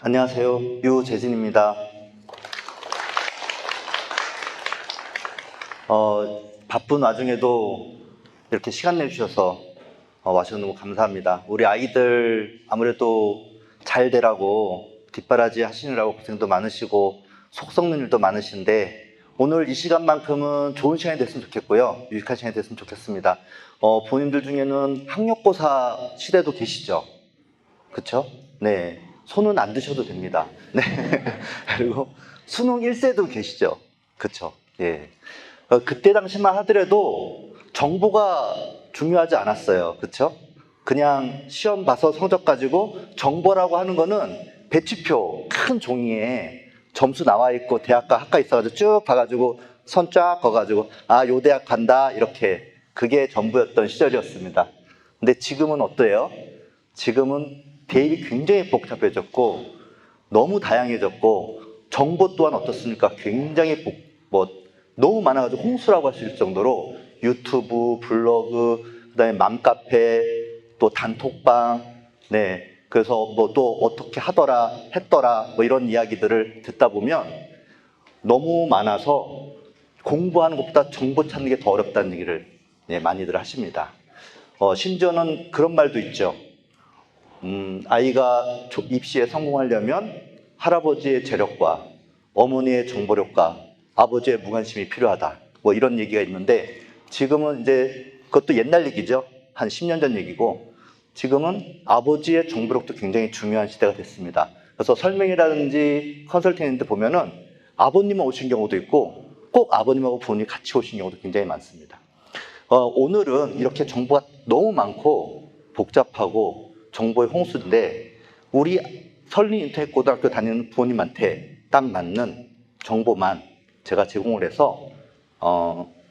안녕하세요. 유재진입니다. 바쁜 와중에도 이렇게 시간 내주셔서 와주셔서 너무 감사합니다. 우리 아이들 아무래도 잘 되라고 뒷바라지 하시느라고 고생도 많으시고 속 썩는 일도 많으신데 오늘 이 시간만큼은 좋은 시간이 됐으면 좋겠고요. 유익한 시간이 됐으면 좋겠습니다. 본인들 중에는 학력고사 시대도 계시죠? 그쵸? 네. 손은 안 드셔도 됩니다. 네. 그리고 수능 1세도 계시죠? 그쵸? 예. 그때 당시만 하더라도 정보가 중요하지 않았어요. 그쵸? 그냥 시험 봐서 성적 가지고 정보라고 하는 거는 배치표 큰 종이에 점수 나와 있고 대학과 학과 있어가지고 쭉 봐가지고 선 쫙 그어가지고 요 대학 간다 이렇게 그게 전부였던 시절이었습니다. 근데 지금은 어때요? 지금은 대입이 굉장히 복잡해졌고 너무 다양해졌고 정보 또한 어떻습니까? 굉장히 너무 많아가지고 홍수라고 할 수 있을 정도로 유튜브, 블로그, 그다음에 맘카페, 또 단톡방, 네. 그래서 또 어떻게 하더라, 했더라, 이런 이야기들을 듣다 보면 너무 많아서 공부하는 것보다 정보 찾는 게 더 어렵다는 얘기를 많이들 하십니다. 심지어는 그런 말도 있죠. 아이가 입시에 성공하려면 할아버지의 재력과 어머니의 정보력과 아버지의 무관심이 필요하다. 이런 얘기가 있는데 지금은 이제 그것도 옛날 얘기죠. 한 10년 전 얘기고 지금은 아버지의 정보력도 굉장히 중요한 시대가 됐습니다. 그래서 설명이라든지 컨설팅인데 보면은 아버님만 오신 경우도 있고 꼭 아버님하고 부모님이 같이 오신 경우도 굉장히 많습니다. 오늘은 이렇게 정보가 너무 많고 복잡하고 정보의 홍수인데 우리 설린인터넷고등학교 다니는 부모님한테 딱 맞는 정보만 제가 제공을 해서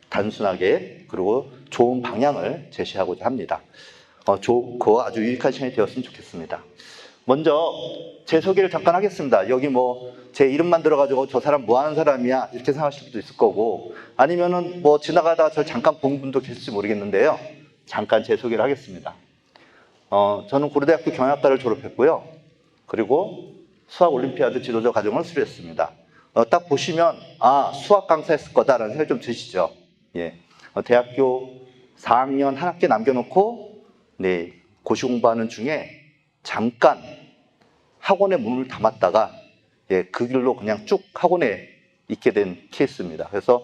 단순하게 그리고 좋은 방향을 제시하고자 합니다. 좋고 아주 유익한 시간이 되었으면 좋겠습니다. 먼저 제 소개를 잠깐 하겠습니다. 여기 제 이름만 들어가지고 저 사람 뭐 하는 사람이야 이렇게 생각하실 수도 있을 거고 아니면은 지나가다가 저 잠깐 본 분도 계실지 모르겠는데요. 잠깐 제 소개를 하겠습니다. 저는 고려대학교 경영학과를 졸업했고요. 그리고 수학 올림피아드 지도자 과정을 수료했습니다. 딱 보시면 수학 강사했을 거다라는 생각이 좀 드시죠? 예. 대학교 4학년 한 학기 남겨놓고 고시 공부하는 중에 잠깐 학원에 문을 닫았다가 그 길로 그냥 쭉 학원에 있게 된 케이스입니다. 그래서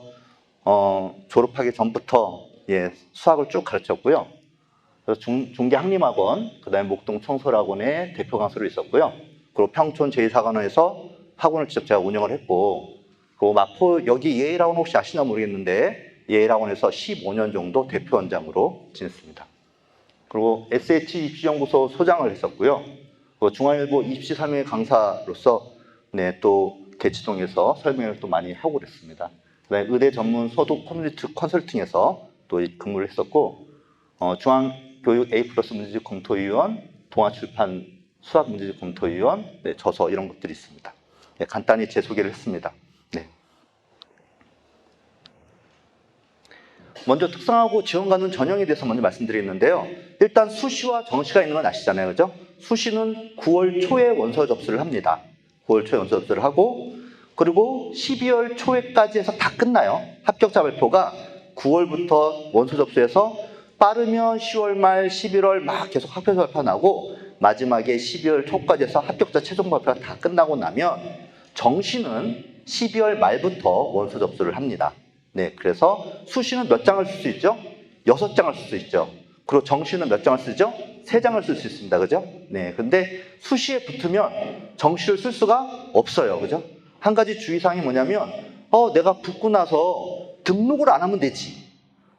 졸업하기 전부터 수학을 쭉 가르쳤고요. 그래서 중계학림학원, 그 다음에 목동 청솔학원의 대표 강사로 있었고요. 그리고 평촌 제2사관원에서 학원을 직접 제가 운영을 했고, 그리고 마포, 여기 예일학원 혹시 아시나 모르겠는데, 예일학원에서 15년 정도 대표원장으로 지냈습니다. 그리고 SH 입시연구소 소장을 했었고요. 그리고 중앙일보 입시 설명 강사로서 또 대치동에서 설명을 또 많이 하고 그랬습니다. 그다음에 의대 전문 소득 커뮤니티 컨설팅에서 또 근무를 했었고, 중앙교육 A+ 문제집 검토위원, 동아출판 수학 문제집 검토위원, 저서 이런 것들이 있습니다. 간단히 제 소개를 했습니다. 먼저 특성하고 지원가는 전형에 대해서 먼저 말씀드리겠는데요. 일단 수시와 정시가 있는 건 아시잖아요. 그죠? 수시는 9월 초에 원서 접수를 합니다. 9월 초에 원서 접수를 하고 그리고 12월 초에까지 해서 다 끝나요. 합격자 발표가 9월부터 원서 접수해서 빠르면 10월 말, 11월 막 계속 합격자 발표 나고 마지막에 12월 초까지 해서 합격자 최종 발표가 다 끝나고 나면 정시는 12월 말부터 원서 접수를 합니다. 그래서 수시는 몇 장을 쓸 수 있죠? 6장을 쓸 수 있죠. 그리고 정시는 몇 장을 쓰죠? 3장을 쓸 수 있습니다. 그죠? 근데 수시에 붙으면 정시를 쓸 수가 없어요. 그죠? 한 가지 주의사항이 뭐냐면, 내가 붙고 나서 등록을 안 하면 되지.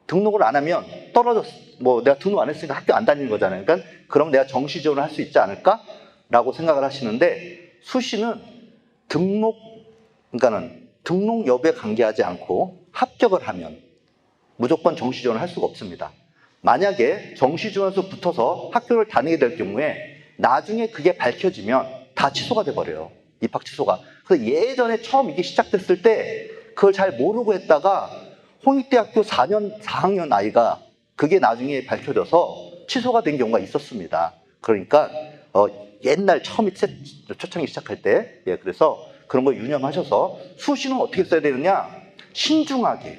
등록을 안 하면 떨어졌어. 내가 등록 안 했으니까 학교 안 다니는 거잖아요. 그러니까 그럼 내가 정시 지원을 할 수 있지 않을까? 라고 생각을 하시는데, 수시는 그러니까는 등록 여부에 관계하지 않고 합격을 하면 무조건 정시 지원을 할 수가 없습니다. 만약에 정시 지원에서 붙어서 학교를 다니게 될 경우에 나중에 그게 밝혀지면 다 취소가 돼버려요. 입학 취소가. 그래서 예전에 처음 이게 시작됐을 때 그걸 잘 모르고 했다가 홍익대학교 4학년 아이가 그게 나중에 밝혀져서 취소가 된 경우가 있었습니다. 그러니까 옛날 처음에 초창기 시작할 때, 예, 그래서 그런 거 유념하셔서 수시는 어떻게 써야 되느냐? 신중하게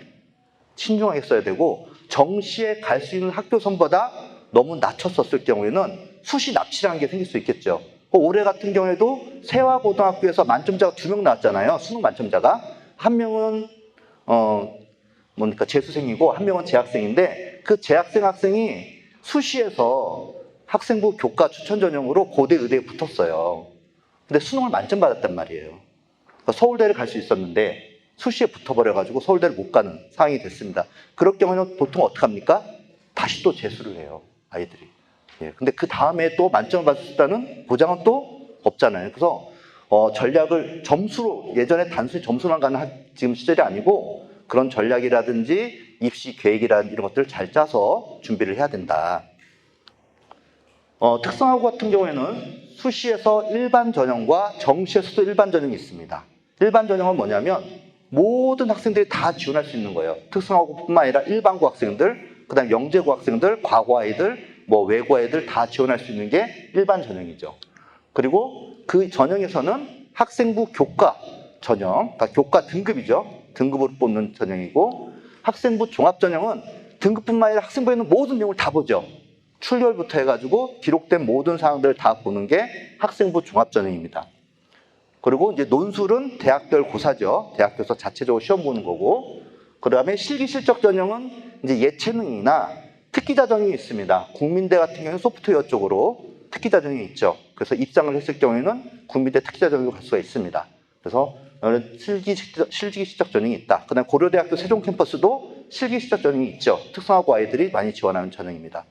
써야 되고, 정시에 갈 수 있는 학교선보다 너무 낮췄었을 경우에는 수시 납치라는 게 생길 수 있겠죠. 올해 같은 경우에도 세화고등학교에서 만점자가 2명 나왔잖아요. 수능 만점자가. 한 명은 재수생이고 한 명은 재학생인데, 그 재학생 학생이 수시에서 학생부 교과 추천 전형으로 고대 의대에 붙었어요. 근데 수능을 만점 받았단 말이에요. 그러니까 서울대를 갈 수 있었는데 수시에 붙어버려가지고 서울대를 못 가는 상황이 됐습니다. 그럴 경우는 보통 어떻게 합니까? 다시 또 재수를 해요, 아이들이. 예, 근데 그 다음에 또 만점을 받을 수 있다는 보장은 또 없잖아요. 그래서 전략을 점수로, 예전에 단순히 점수만 가는 지금 시절이 아니고 그런 전략이라든지 입시 계획이라는 이런 것들을 잘 짜서 준비를 해야 된다. 특성화고 같은 경우에는 수시에서 일반 전형과 정시에서도 일반 전형이 있습니다. 일반 전형은 뭐냐면 모든 학생들이 다 지원할 수 있는 거예요. 특성화고뿐만 아니라 일반고 학생들, 그 다음에 영재고 학생들, 과고 아이들, 외고 아이들 다 지원할 수 있는 게 일반 전형이죠. 그리고 그 전형에서는 학생부 교과 전형, 그러니까 교과 등급이죠. 등급으로 뽑는 전형이고, 학생부 종합 전형은 등급뿐만 아니라 학생부에 있는 모든 내용을 다 보죠. 출결부터 해가지고 기록된 모든 사항들을 다 보는 게 학생부 종합 전형입니다. 그리고 이제 논술은 대학별 고사죠. 대학교에서 자체적으로 시험 보는 거고, 그 다음에 실기 실적 전형은 이제 예체능이나 특기자 전형이 있습니다. 국민대 같은 경우는 소프트웨어 쪽으로 특기자 전형이 있죠. 그래서 입상을 했을 경우에는 국민대 특기자 전형으로 갈 수가 있습니다. 그래서 실기 실적 전형이 있다. 그 다음에 고려대학교 세종 캠퍼스도 실기 실적 전형이 있죠. 특성화고 아이들이 많이 지원하는 전형입니다.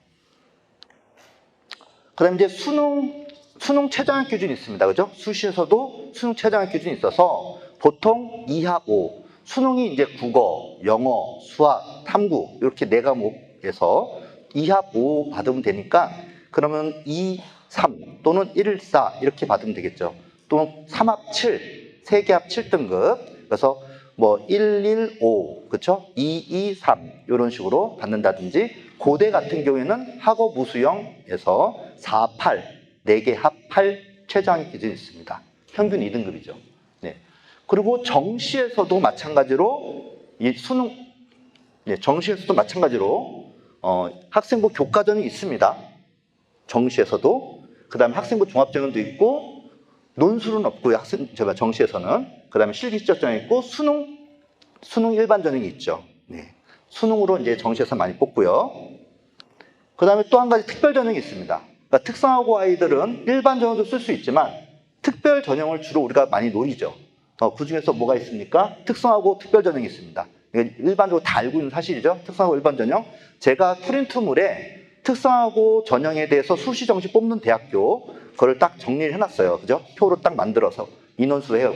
그 다음에 이제 수능 최저학력 기준이 있습니다. 그죠? 수시에서도 수능 최저학력 기준이 있어서 보통 2합 5, 수능이 이제 국어, 영어, 수학, 탐구 이렇게 4과목에서 2합 5 받으면 되니까, 그러면 2, 3 또는 1, 4 이렇게 받으면 되겠죠. 또는 3합 7, 3개 합 7등급. 그래서 115, 그렇죠? 223 이런 식으로 받는다든지, 고대 같은 경우에는 학업 우수형에서 48, 4개 합 8 최저학력 기준이 있습니다. 평균 2등급이죠. 네. 그리고 정시에서도 마찬가지로 정시에서도 마찬가지로 학생부 교과 전형이 있습니다. 정시에서도. 그 다음에 학생부 종합전형도 있고, 논술은 없고요. 정시에서는. 그 다음에 실기시적 전형이 있고, 수능 일반 전형이 있죠. 네. 수능으로 이제 정시에서 많이 뽑고요. 그 다음에 또 한 가지 특별 전형이 있습니다. 그러니까 특성화고 아이들은 일반 전형도 쓸 수 있지만 특별 전형을 주로 우리가 많이 노리죠. 그 중에서 뭐가 있습니까? 특성화고 특별 전형이 있습니다. 일반적으로 다 알고 있는 사실이죠. 특성화고 일반 전형. 제가 프린트물에 특성화고 전형에 대해서 수시 정시 뽑는 대학교 그걸 딱 정리를 해놨어요. 그죠? 표로 딱 만들어서 인원수에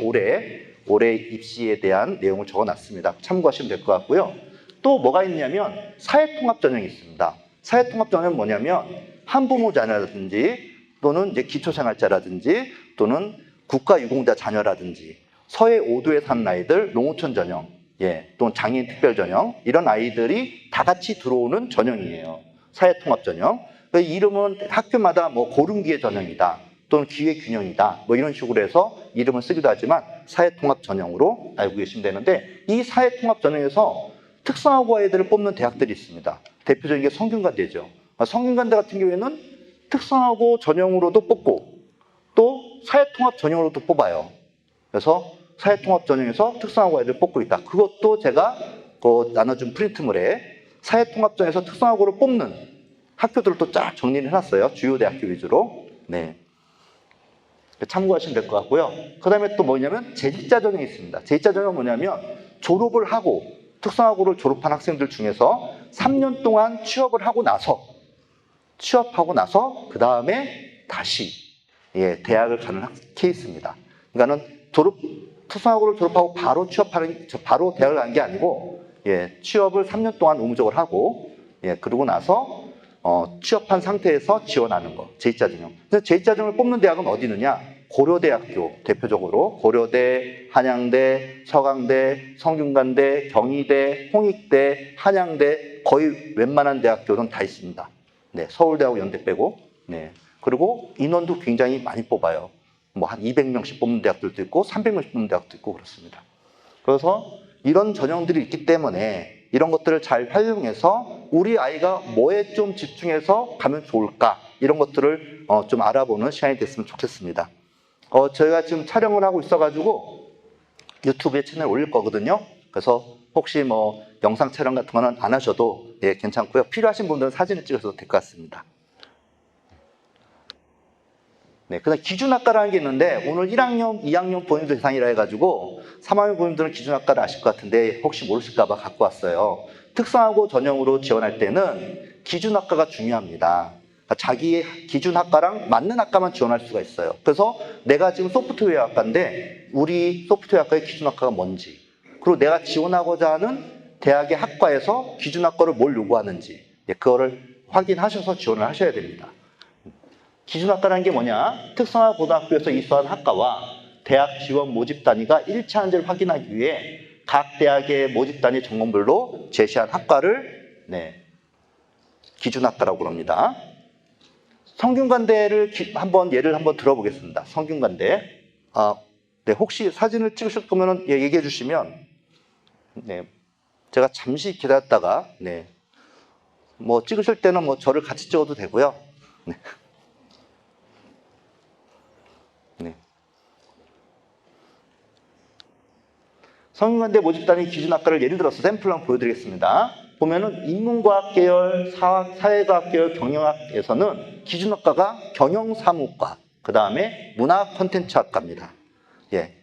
올해 입시에 대한 내용을 적어놨습니다. 참고하시면 될 것 같고요. 또 뭐가 있냐면 사회통합 전형이 있습니다. 사회통합 전형은 뭐냐면 한부모 자녀라든지 또는 이제 기초생활자라든지 또는 국가유공자 자녀라든지 서해 5도에 사는 아이들 농어촌 전형, 또는 장애인 특별 전형, 이런 아이들이 다 같이 들어오는 전형이에요. 사회통합 전형. 이름은 학교마다 고른기회 전형이다 또는 기회균형이다 이런 식으로 해서 이름을 쓰기도 하지만 사회통합 전형으로 알고 계시면 되는데, 이 사회통합 전형에서 특성화고 아이들을 뽑는 대학들이 있습니다. 대표적인 게 성균관대죠. 성균관대 같은 경우에는 특성화고 전형으로도 뽑고 또 사회통합 전형으로도 뽑아요. 그래서 사회통합 전형에서 특성화고 아이들을 뽑고 있다. 그것도 제가 나눠준 프린트물에 사회통합 전형에서 특성화고를 뽑는 학교들을 또 쫙 정리를 해놨어요. 주요 대학교 위주로. 네. 참고하시면 될 것 같고요. 그 다음에 또 뭐냐면 재직자 전형이 있습니다. 재직자 전형은 뭐냐면 졸업을 하고 특성화고를 졸업한 학생들 중에서 3년 동안 취업하고 나서 그 다음에 다시 대학을 가는 케이스입니다. 그러니까는 특성화고를 졸업하고 바로 대학을 가는 게 아니고 취업을 3년 동안 의무적으로 하고 그러고 나서 취업한 상태에서 지원하는 거, 재직자 전형. 그래서 재직자 전형을 뽑는 대학은 어디 있느냐? 고려대학교 대표적으로 고려대, 한양대, 서강대, 성균관대, 경희대, 홍익대, 한양대 거의 웬만한 대학교는 다 있습니다. 네, 서울대하고 연대 빼고. 네. 그리고 인원도 굉장히 많이 뽑아요. 뭐 한 200명씩 뽑는 대학들도 있고 300명씩 뽑는 대학도 있고 그렇습니다. 그래서 이런 전형들이 있기 때문에 이런 것들을 잘 활용해서 우리 아이가 뭐에 좀 집중해서 가면 좋을까 이런 것들을 좀 알아보는 시간이 됐으면 좋겠습니다. 저희가 지금 촬영을 하고 있어가지고 유튜브에 채널 올릴 거거든요. 그래서 혹시 뭐 영상 촬영 같은 거는 안 하셔도 괜찮고요. 필요하신 분들은 사진을 찍으셔도 될 것 같습니다. 네, 그다음 기준학과라는 게 있는데 오늘 1학년, 2학년 본인들 대상이라 해가지고 3학년 본인들은 기준학과를 아실 것 같은데 혹시 모르실까 봐 갖고 왔어요. 특성화고 전형으로 지원할 때는 기준학과가 중요합니다. 그러니까 자기의 기준학과랑 맞는 학과만 지원할 수가 있어요. 그래서 내가 지금 소프트웨어 학과인데 우리 소프트웨어 학과의 기준학과가 뭔지, 그리고 내가 지원하고자 하는 대학의 학과에서 기준학과를 뭘 요구하는지 그거를 확인하셔서 지원을 하셔야 됩니다. 기준학과라는 게 뭐냐? 특성화 고등학교에서 이수한 학과와 대학 지원 모집 단위가 일치한지를 확인하기 위해 각 대학의 모집 단위 전공별로 제시한 학과를 기준학과라고 합니다. 성균관대를 예를 한번 들어보겠습니다. 성균관대. 혹시 사진을 찍으실 거면 얘기해 주시면 제가 잠시 기다렸다가 뭐 찍으실 때는 뭐 저를 같이 찍어도 되고요. 성균관대 모집단위 기준학과를 예를 들어서 샘플을 한번 보여드리겠습니다. 보면은 인문과학 계열, 사회과학 계열, 경영학에서는 기준학과가 경영사무과, 그 다음에 문화 콘텐츠학과입니다.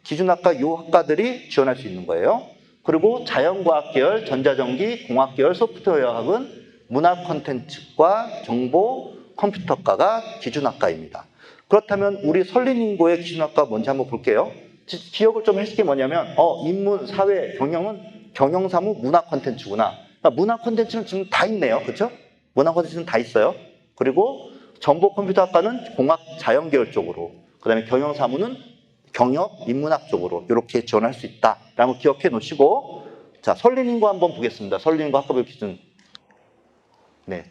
기준학과 이 학과들이 지원할 수 있는 거예요. 그리고 자연과학 계열, 전자전기, 공학 계열, 소프트웨어학은 문화 콘텐츠과 정보 컴퓨터과가 기준학과입니다. 그렇다면 우리 설린인고의 기준학과 뭔지 한번 볼게요. 기억을 좀 해줄 게 뭐냐면 인문, 사회, 경영은 경영사무, 문화 콘텐츠구나. 그러니까 문화 콘텐츠는 지금 다 있네요. 그렇죠? 문화 콘텐츠는 다 있어요. 그리고 정보 컴퓨터학과는 공학, 자연 계열 쪽으로, 그 다음에 경영사무는 경영, 인문학 쪽으로 이렇게 지원할 수 있다라는 거 기억해 놓으시고, 자, 설린인고 한번 보겠습니다. 설린인고 학과별 기준.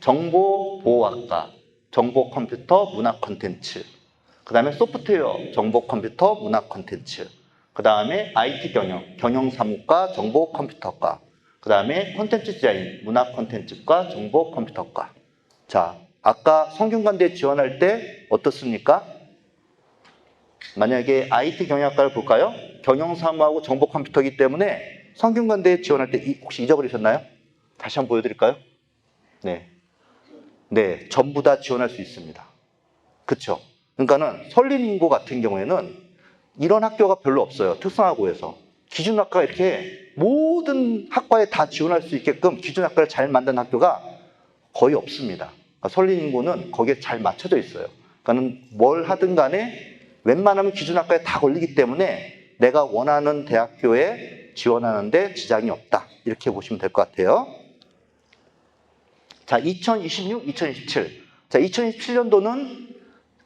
정보보호학과, 정보컴퓨터, 문화 콘텐츠. 그 다음에 소프트웨어, 정보 컴퓨터, 문화 콘텐츠. 그 다음에 IT 경영, 경영사무과, 정보 컴퓨터과. 그 다음에 콘텐츠 디자인, 문화 콘텐츠과, 정보 컴퓨터과. 자, 아까 성균관대 지원할 때 어떻습니까? 만약에 IT 경영학과를 볼까요? 경영사무하고 정보 컴퓨터이기 때문에 성균관대에 지원할 때 혹시 잊어버리셨나요? 다시 한번 보여드릴까요? 전부 다 지원할 수 있습니다. 그쵸? 그러니까는 설린인고 같은 경우에는 이런 학교가 별로 없어요. 특성화고에서. 기준학과가 이렇게 모든 학과에 다 지원할 수 있게끔 기준학과를 잘 만든 학교가 거의 없습니다. 그러니까 설린인고는 거기에 잘 맞춰져 있어요. 그러니까는 뭘 하든 간에 웬만하면 기준학과에 다 걸리기 때문에 내가 원하는 대학교에 지원하는데 지장이 없다. 이렇게 보시면 될 것 같아요. 자, 2026, 2027. 자, 2027년도는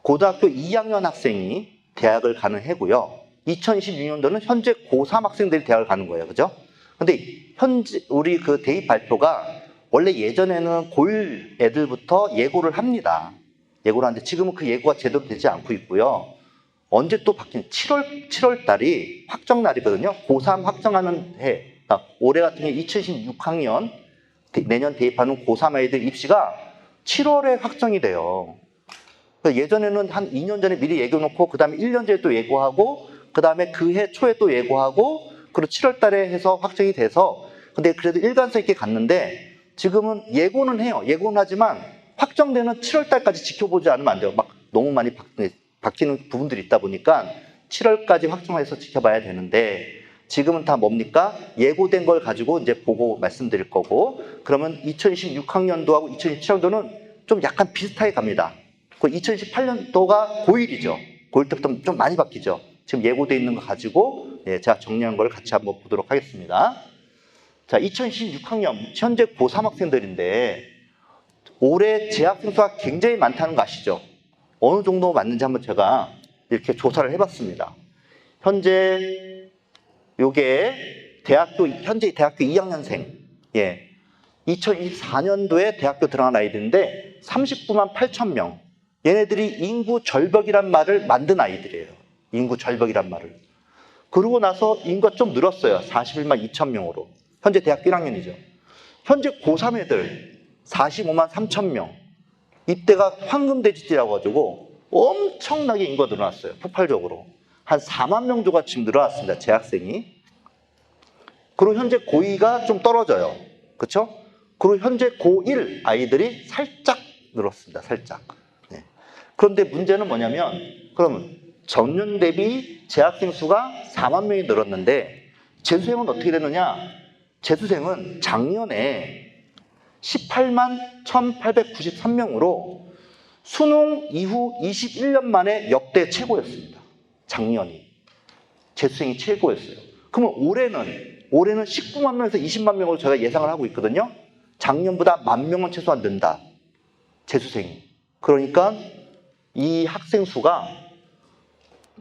고등학교 2학년 학생이 대학을 가는 해고요. 2026년도는 현재 고3 학생들이 대학을 가는 거예요. 그죠? 근데 현재 우리 그 대입 발표가 원래 예전에는 고1 애들부터 예고를 합니다. 예고를 하는데 지금은 그 예고가 제대로 되지 않고 있고요. 언제 또 바뀌는 7월 달이 확정 날이거든요. 고3 확정하는 해. 그러니까 올해 같은 경우 2026학년 내년 대입하는 고3 아이들 입시가 7월에 확정이 돼요. 예전에는 한 2년 전에 미리 예고해놓고 그 다음에 1년 전에 또 예고하고 그 다음에 그 해 초에 또 예고하고 그리고 7월 달에 해서 확정이 돼서 근데 그래도 일관성 있게 갔는데 지금은 예고는 해요. 예고는 하지만 확정되는 7월 달까지 지켜보지 않으면 안 돼요. 막 너무 많이 바뀌는 부분들이 있다 보니까 7월까지 확정해서 지켜봐야 되는데 지금은 다 뭡니까? 예고된 걸 가지고 이제 보고 말씀드릴 거고 그러면 2026학년도하고 2027학년도는 좀 약간 비슷하게 갑니다. 2018년도가 고1이죠. 고1 때부터 좀 많이 바뀌죠. 지금 예고되어 있는 거 가지고 제가 정리한 걸 같이 한번 보도록 하겠습니다. 자, 2016학년 현재 고3 학생들인데 올해 재학생 수가 굉장히 많다는 거 아시죠? 어느 정도 맞는지 한번 제가 이렇게 조사를 해봤습니다. 현재 요게 현재 대학교 2학년생 2024년도에 대학교 들어간 아이들인데 39만 8천 명. 얘네들이 인구 절벽이란 말을 만든 아이들이에요. 인구 절벽이란 말을. 그러고 나서 인구가 좀 늘었어요. 41만 2천 명으로. 현재 대학교 1학년이죠. 현재 고3 애들 45만 3천 명. 이때가 황금돼지띠라고 가지고 엄청나게 인구가 늘어났어요. 폭발적으로. 한 4만 명 정도가 지금 늘어났습니다. 재학생이. 그리고 현재 고2가 좀 떨어져요. 그렇죠? 그리고 현재 고1 아이들이 살짝 늘었습니다. 살짝. 네. 그런데 문제는 뭐냐면 그럼 전년 대비 재학생 수가 4만 명이 늘었는데 재수생은 어떻게 되느냐? 재수생은 작년에 18만 1,893명으로 수능 이후 21년 만에 역대 최고였습니다. 작년이. 재수생이 최고였어요. 그러면 올해는 19만 명에서 20만 명으로 저희가 예상을 하고 있거든요. 작년보다 10,000명은 최소한 는다. 재수생이. 그러니까 이 학생 수가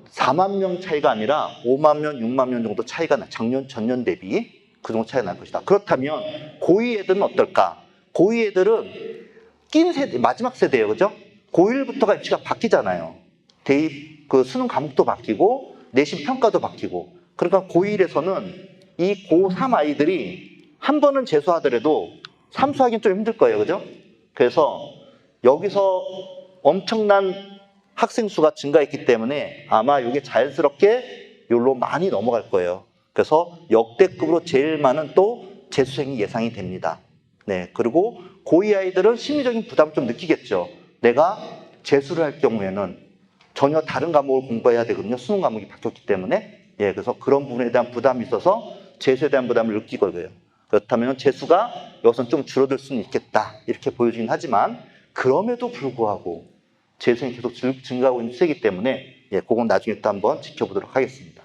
4만 명 차이가 아니라 5만 명, 6만 명 정도 차이가 나. 전년 대비 그 정도 차이가 날 것이다. 그렇다면 고2 애들은 어떨까? 고2 애들은 낀 세대, 마지막 세대예요. 그죠? 고1부터가 입시가 바뀌잖아요. 대입, 수능 과목도 바뀌고 내신 평가도 바뀌고. 그러니까 고1에서는 이 고3 아이들이 한 번은 재수하더라도 삼수하기는 좀 힘들 거예요. 그죠? 그래서 여기서 엄청난 학생 수가 증가했기 때문에 아마 이게 자연스럽게 여기로 많이 넘어갈 거예요. 그래서 역대급으로 제일 많은 또 재수생이 예상이 됩니다. 네, 그리고 고2 아이들은 심리적인 부담을 좀 느끼겠죠. 내가 재수를 할 경우에는 전혀 다른 과목을 공부해야 되거든요. 수능 과목이 바뀌었기 때문에. 예, 그래서 그런 부분에 대한 부담이 있어서 재수에 대한 부담을 느끼거든요. 그렇다면 재수가 여기서는 좀 줄어들 수는 있겠다. 이렇게 보여지긴 하지만 그럼에도 불구하고 재수생이 계속 증가하고 있는 추세이기 때문에 예, 그건 나중에 또 한번 지켜보도록 하겠습니다.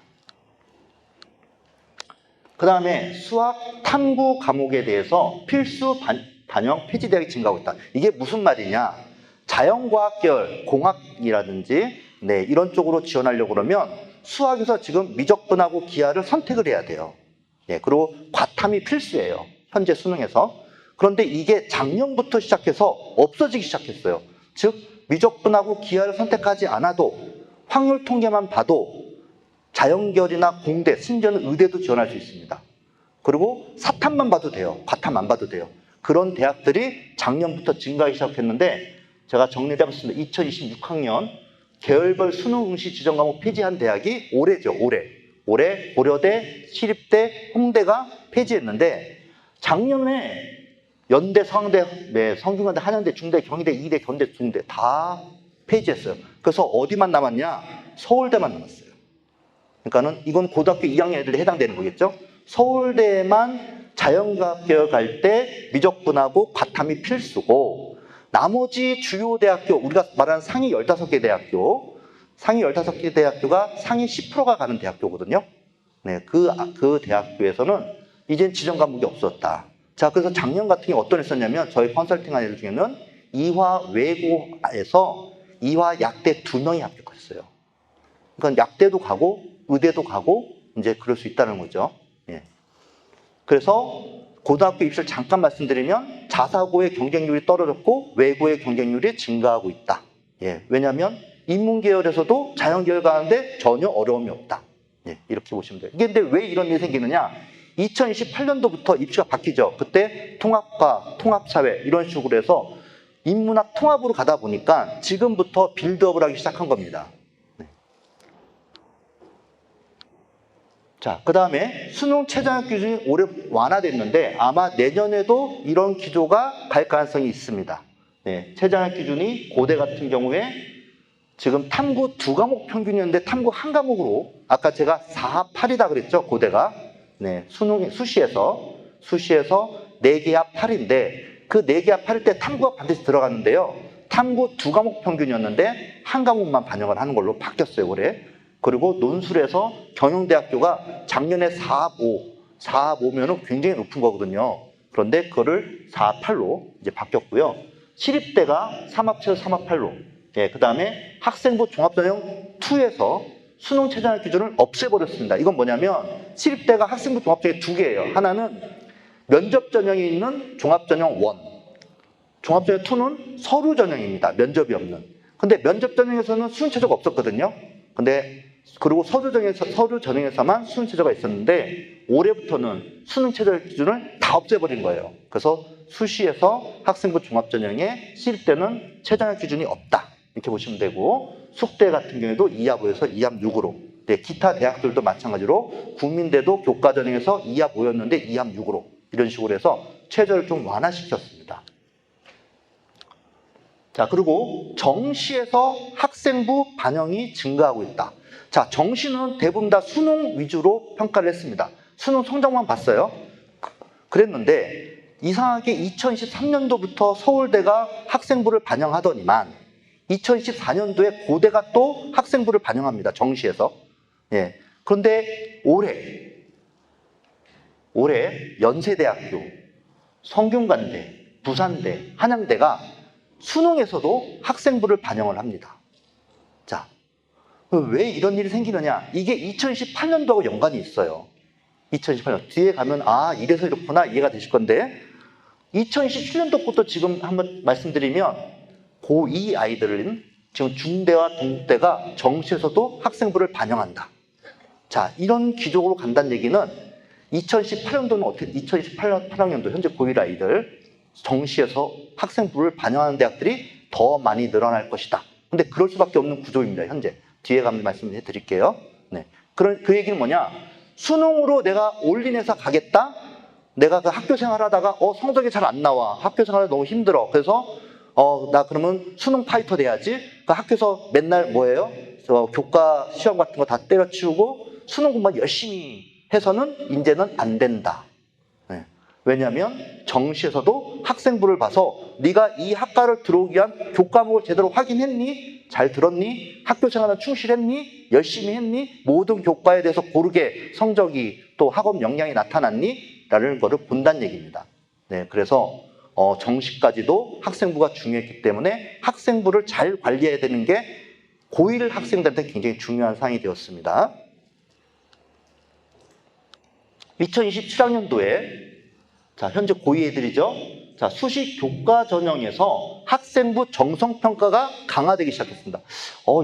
그 다음에 수학 탐구 과목에 대해서 필수 반영 폐지 대학이 증가하고 있다. 이게 무슨 말이냐? 자연과학 계열, 공학이라든지 네, 이런 쪽으로 지원하려고 그러면 수학에서 지금 미적분하고 기하를 선택을 해야 돼요. 네, 그리고 과탐이 필수예요. 현재 수능에서. 그런데 이게 작년부터 시작해서 없어지기 시작했어요. 즉 미적분하고 기하를 선택하지 않아도 확률 통계만 봐도 자연계열이나 공대, 심지어는 의대도 지원할 수 있습니다. 그리고 사탐만 봐도 돼요. 과탐 안 봐도 돼요. 그런 대학들이 작년부터 증가하기 시작했는데 제가 정리해 봤습니다. 2026학년 계열별 수능 응시 지정 과목 폐지한 대학이 올해죠. 올해 고려대, 시립대, 홍대가 폐지했는데 작년에 연대, 성대, 네, 성균관대, 한양대, 중대, 경희대, 이대, 견대, 중대 다 폐지했어요. 그래서 어디만 남았냐? 서울대만 남았어요. 그러니까는 이건 고등학교 2학년 애들에 해당되는 거겠죠? 서울대만 자연과학 계열 갈 때 미적분하고 과탐이 필수고 나머지 주요 대학교, 우리가 말하는 상위 15개 대학교, 상위 15개 대학교가 상위 10%가 가는 대학교거든요. 네, 그 대학교에서는 이젠 지정 과목이 없었다. 자, 그래서 작년 같은 경우 어떤 했었냐면 저희 컨설팅한 애들 중에는 이화 외고에서 이화 약대 2명이 합격했어요. 그러니까 약대도 가고 의대도 가고 이제 그럴 수 있다는 거죠. 예. 그래서 고등학교 입시를 잠깐 말씀드리면 자사고의 경쟁률이 떨어졌고 외고의 경쟁률이 증가하고 있다. 예. 왜냐하면 인문계열에서도 자연계열 가는데 전혀 어려움이 없다. 예. 이렇게 보시면 돼요. 이게 근데 왜 이런 일이 생기느냐? 2028년도부터 입시가 바뀌죠. 그때 통합과 통합사회 이런 식으로 해서 인문학 통합으로 가다 보니까 지금부터 빌드업을 하기 시작한 겁니다. 네. 자, 그 다음에 수능 최저학력 기준이 올해 완화됐는데 아마 내년에도 이런 기조가 갈 가능성이 있습니다. 네, 최저학력 기준이 고대 같은 경우에 지금 탐구 2과목 평균이었는데 탐구 1과목으로 아까 제가 4합 8이다 그랬죠. 고대가. 네, 수시에서 4개 합 8인데 그 4개 합 8일 때 탐구가 반드시 들어갔는데요. 탐구 2과목 평균이었는데 1과목만 반영을 하는 걸로 바뀌었어요, 올해. 그리고 논술에서 경영대학교가 작년에 4합 5면은 굉장히 높은 거거든요. 그런데 그거를 4합 8로 이제 바뀌었고요. 시립대가 3합 7, 3합 8로. 예, 그 다음에 학생부 종합전형 2에서 수능 최저학력 기준을 없애버렸습니다. 이건 뭐냐면 시립대가 학생부 종합전형이 2개예요. 하나는 면접 전형이 있는 종합전형 1. 종합전형 2는 서류 전형입니다. 면접이 없는. 근데 면접 전형에서는 수능 최저가 없었거든요. 근데 그리고 서류 전형에서만 수능 최저가 있었는데 올해부터는 수능 최저 기준을 다 없애버린 거예요. 그래서 수시에서 학생부 종합전형에 시립 때는 최저학 기준이 없다. 이렇게 보시면 되고 숙대 같은 경우에도 2합 5에서 2합 6으로 네, 기타 대학들도 마찬가지로 국민대도 교과전형에서 2합 5였는데 2합 6으로 이런 식으로 해서 최저를 좀 완화시켰습니다. 자, 그리고 정시에서 학생부 반영이 증가하고 있다. 자, 정시는 대부분 다 수능 위주로 평가를 했습니다. 수능 성적만 봤어요. 그랬는데 이상하게 2023년도부터 서울대가 학생부를 반영하더니만 2024년도에 고대가 또 학생부를 반영합니다. 정시에서. 예. 그런데 올해 연세대학교, 성균관대, 부산대, 한양대가 수능에서도 학생부를 반영을 합니다. 자, 왜 이런 일이 생기느냐? 이게 2018년도하고 연관이 있어요. 2018년. 뒤에 가면 아, 이래서 이렇구나 이해가 되실 건데 2017년도부터 지금 한번 말씀드리면 고2 아이들은 지금 중대와 동대가 정시에서도 학생부를 반영한다. 자, 이런 기조로 간다는 얘기는 2018년도는 어떻게 2018학년도 현재 고1 아이들 정시에서 학생부를 반영하는 대학들이 더 많이 늘어날 것이다. 근데 그럴 수밖에 없는 구조입니다. 현재. 뒤에 가면 말씀해 드릴게요. 네. 그 얘기는 뭐냐? 수능으로 내가 올인해서 가겠다? 내가 그 학교 생활하다가 성적이 잘 안 나와. 학교 생활이 너무 힘들어. 그래서 나 그러면 수능 파이터 돼야지. 그 학교에서 맨날 뭐예요? 교과 시험 같은 거 다 때려치우고 수능 공부만 열심히 해서는 이제는 안 된다. 네. 왜냐하면 정시에서도 학생부를 봐서 네가 이 학과를 들어오기 위한 교과목을 제대로 확인했니? 잘 들었니? 학교 생활은 충실했니? 열심히 했니? 모든 교과에 대해서 고르게 성적이 또 학업 역량이 나타났니? 라는 거를 본다는 얘기입니다. 네, 그래서 정시까지도 학생부가 중요했기 때문에 학생부를 잘 관리해야 되는 게 고1 학생들한테 굉장히 중요한 사항이 되었습니다. 2027학년도에 자, 현재 고2 애들이죠. 자, 수시 교과 전형에서 학생부 정성평가가 강화되기 시작했습니다.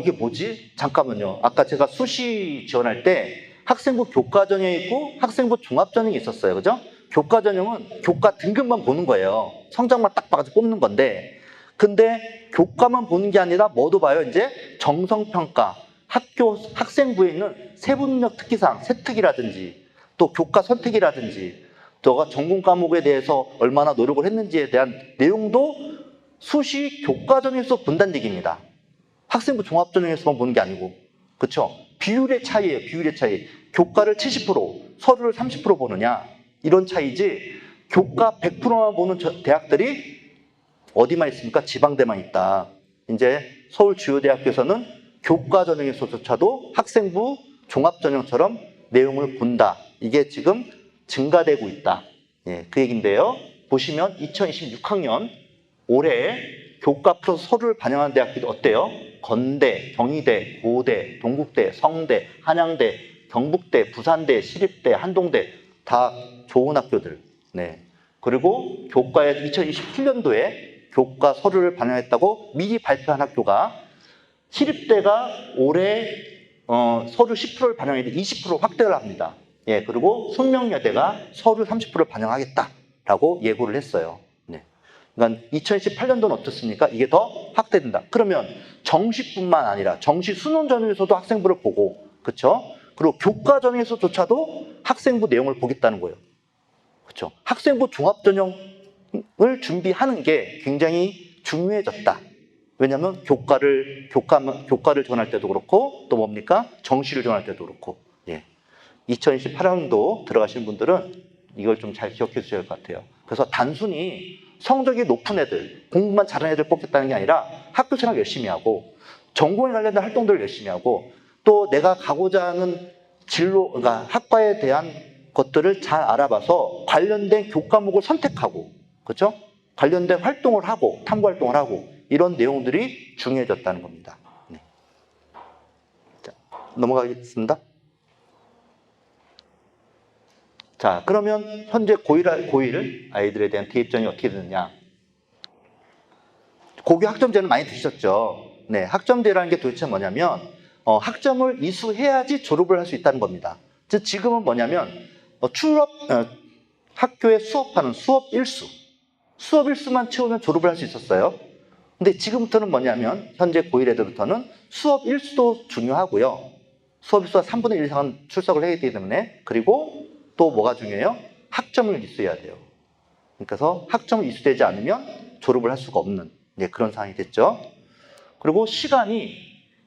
이게 뭐지? 잠깐만요. 아까 제가 수시 지원할 때 학생부 교과 전형이 있고 학생부 종합 전형이 있었어요. 그죠? 교과 전형은 교과 등급만 보는 거예요. 성적만 딱 봐가지고 뽑는 건데 근데 교과만 보는 게 아니라 뭐도 봐요? 이제 정성평가, 학생부에 있는 세분력 특기사항, 세특이라든지 또 교과 선택이라든지 너가 전공 과목에 대해서 얼마나 노력을 했는지에 대한 내용도 수시 교과전형에서 본다는 얘기입니다. 학생부 종합전형에서만 보는 게 아니고 그렇죠? 비율의 차이예요. 비율의 차이. 교과를 70%, 서류를 30% 보느냐 이런 차이지 교과 100%만 보는 대학들이 어디만 있습니까? 지방대만 있다. 이제 서울 주요 대학교에서는 교과 전형에서조차도 학생부 종합 전형처럼 내용을 본다. 이게 지금 증가되고 있다. 예, 그 얘기인데요. 보시면 2026학년 올해 교과 플러스 서류를 반영한 대학들이 어때요? 건대, 경희대, 고대, 동국대, 성대, 한양대, 경북대, 부산대, 시립대, 한동대 다 좋은 학교들. 네. 그리고 교과에 2027년도에 교과 서류를 반영했다고 미리 발표한 학교가 시립대가 올해 서류 10%를 반영했는데 20% 확대를 합니다. 예, 그리고 숙명여대가 서류 30%를 반영하겠다라고 예고를 했어요. 네. 그러니까 2018년도는 어떻습니까? 이게 더 확대된다. 그러면 정시뿐만 아니라 정시 수능 전형에서도 학생부를 보고, 그렇죠? 그리고 교과 전형에서조차도 학생부 내용을 보겠다는 거예요. 그렇죠? 학생부 종합 전형을 준비하는 게 굉장히 중요해졌다. 왜냐하면 교과를 전할 때도 그렇고 또 뭡니까? 정시를 전할 때도 그렇고. 예. 2028학년도 들어가시는 분들은 이걸 좀 잘 기억해 주셔야 할 것 같아요. 그래서 단순히 성적이 높은 애들, 공부만 잘하는 애들 뽑겠다는 게 아니라 학교 생활 열심히 하고 전공에 관련된 활동들을 열심히 하고 또 내가 가고자 하는 진로, 그러니까 학과에 대한 것들을 잘 알아봐서 관련된 교과목을 선택하고, 그렇죠? 관련된 활동을 하고, 탐구 활동을 하고 이런 내용들이 중요해졌다는 겁니다. 네. 자, 넘어가겠습니다. 자, 그러면 현재 고1 아이들에 대한 대입전이 어떻게 되느냐? 고교 학점제는 많이 드셨죠? 네, 학점제라는 게 도대체 뭐냐면 학점을 이수해야지 졸업을 할 수 있다는 겁니다. 즉 지금은 뭐냐면 학교에 수업하는 수업 일수만 채우면 졸업을 할 수 있었어요. 근데 지금부터는 뭐냐면 현재 고1 애들부터는 수업 일수도 중요하고요. 수업 일수가 3분의 1 이상은 출석을 해야 되기 때문에 그리고 또 뭐가 중요해요? 학점을 이수해야 돼요. 그래서 학점이 이수되지 않으면 졸업을 할 수가 없는 그런 상황이 됐죠. 그리고 시간이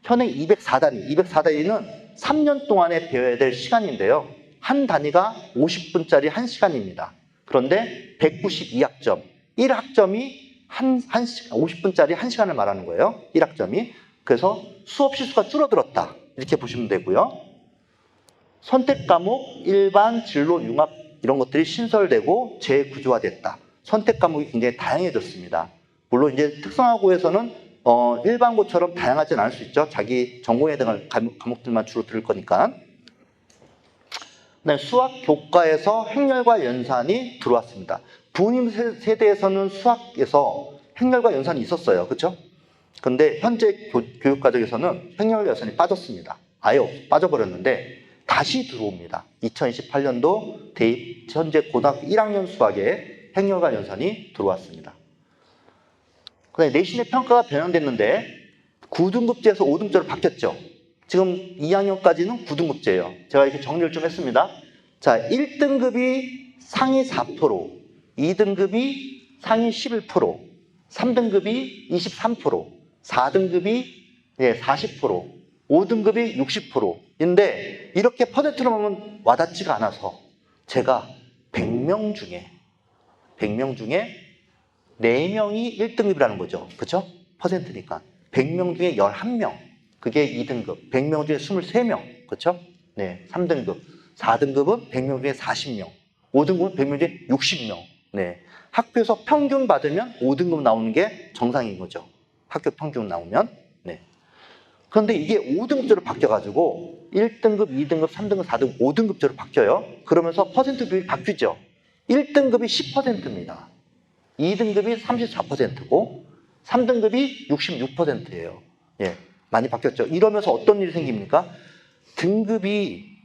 현행 204단위는 3년 동안에 배워야 될 시간인데요. 한 단위가 50분짜리 1시간입니다. 그런데 192학점, 1학점이 50분짜리 1시간을 말하는 거예요. 1학점이. 그래서 수업 시수가 줄어들었다. 이렇게 보시면 되고요. 선택 과목, 일반, 진로, 융합 이런 것들이 신설되고 재구조화됐다. 선택 과목이 굉장히 다양해졌습니다. 물론 이제 특성화고에서는 일반고처럼 다양하진 않을 수 있죠. 자기 전공에 해당할 과목들만 주로 들을 거니까. 네, 수학 교과에서 행렬과 연산이 들어왔습니다. 부모님 세대에서는 수학에서 행렬과 연산이 있었어요. 그렇죠? 근데 현재 교육 과정에서는 행렬과 연산이 빠졌습니다. 아예 빠져버렸는데 다시 들어옵니다. 2028년도 대입 현재 고등학교 1학년 수학에 행렬과 연산이 들어왔습니다. 그다음에 내신의 평가가 변형됐는데 9등급제에서 5등급제로 바뀌었죠. 지금 2학년까지는 9등급제예요. 제가 이렇게 정리를 좀 했습니다. 자, 1등급이 상위 4%, 2등급이 상위 11%, 3등급이 23%, 4등급이 40%, 5등급이 60%인데 이렇게 퍼센트로 보면 와닿지가 않아서 제가 100명 중에 4명이 1등급이라는 거죠. 그렇죠? 퍼센트니까. 100명 중에 11명. 그게 2등급. 100명 중에 23명. 그렇죠? 네, 3등급. 4등급은 100명 중에 40명. 5등급은 100명 중에 60명. 네. 학교에서 평균 받으면 5등급 나오는 게 정상인 거죠. 학교 평균 나오면. 네. 그런데 이게 5등급제로 바뀌어가지고 1등급, 2등급, 3등급, 4등급, 5등급제로 바뀌어요. 그러면서 퍼센트 비율이 바뀌죠. 1등급이 10%입니다. 2등급이 34%고 3등급이 66%예요. 예, 많이 바뀌었죠. 이러면서 어떤 일이 생깁니까? 등급이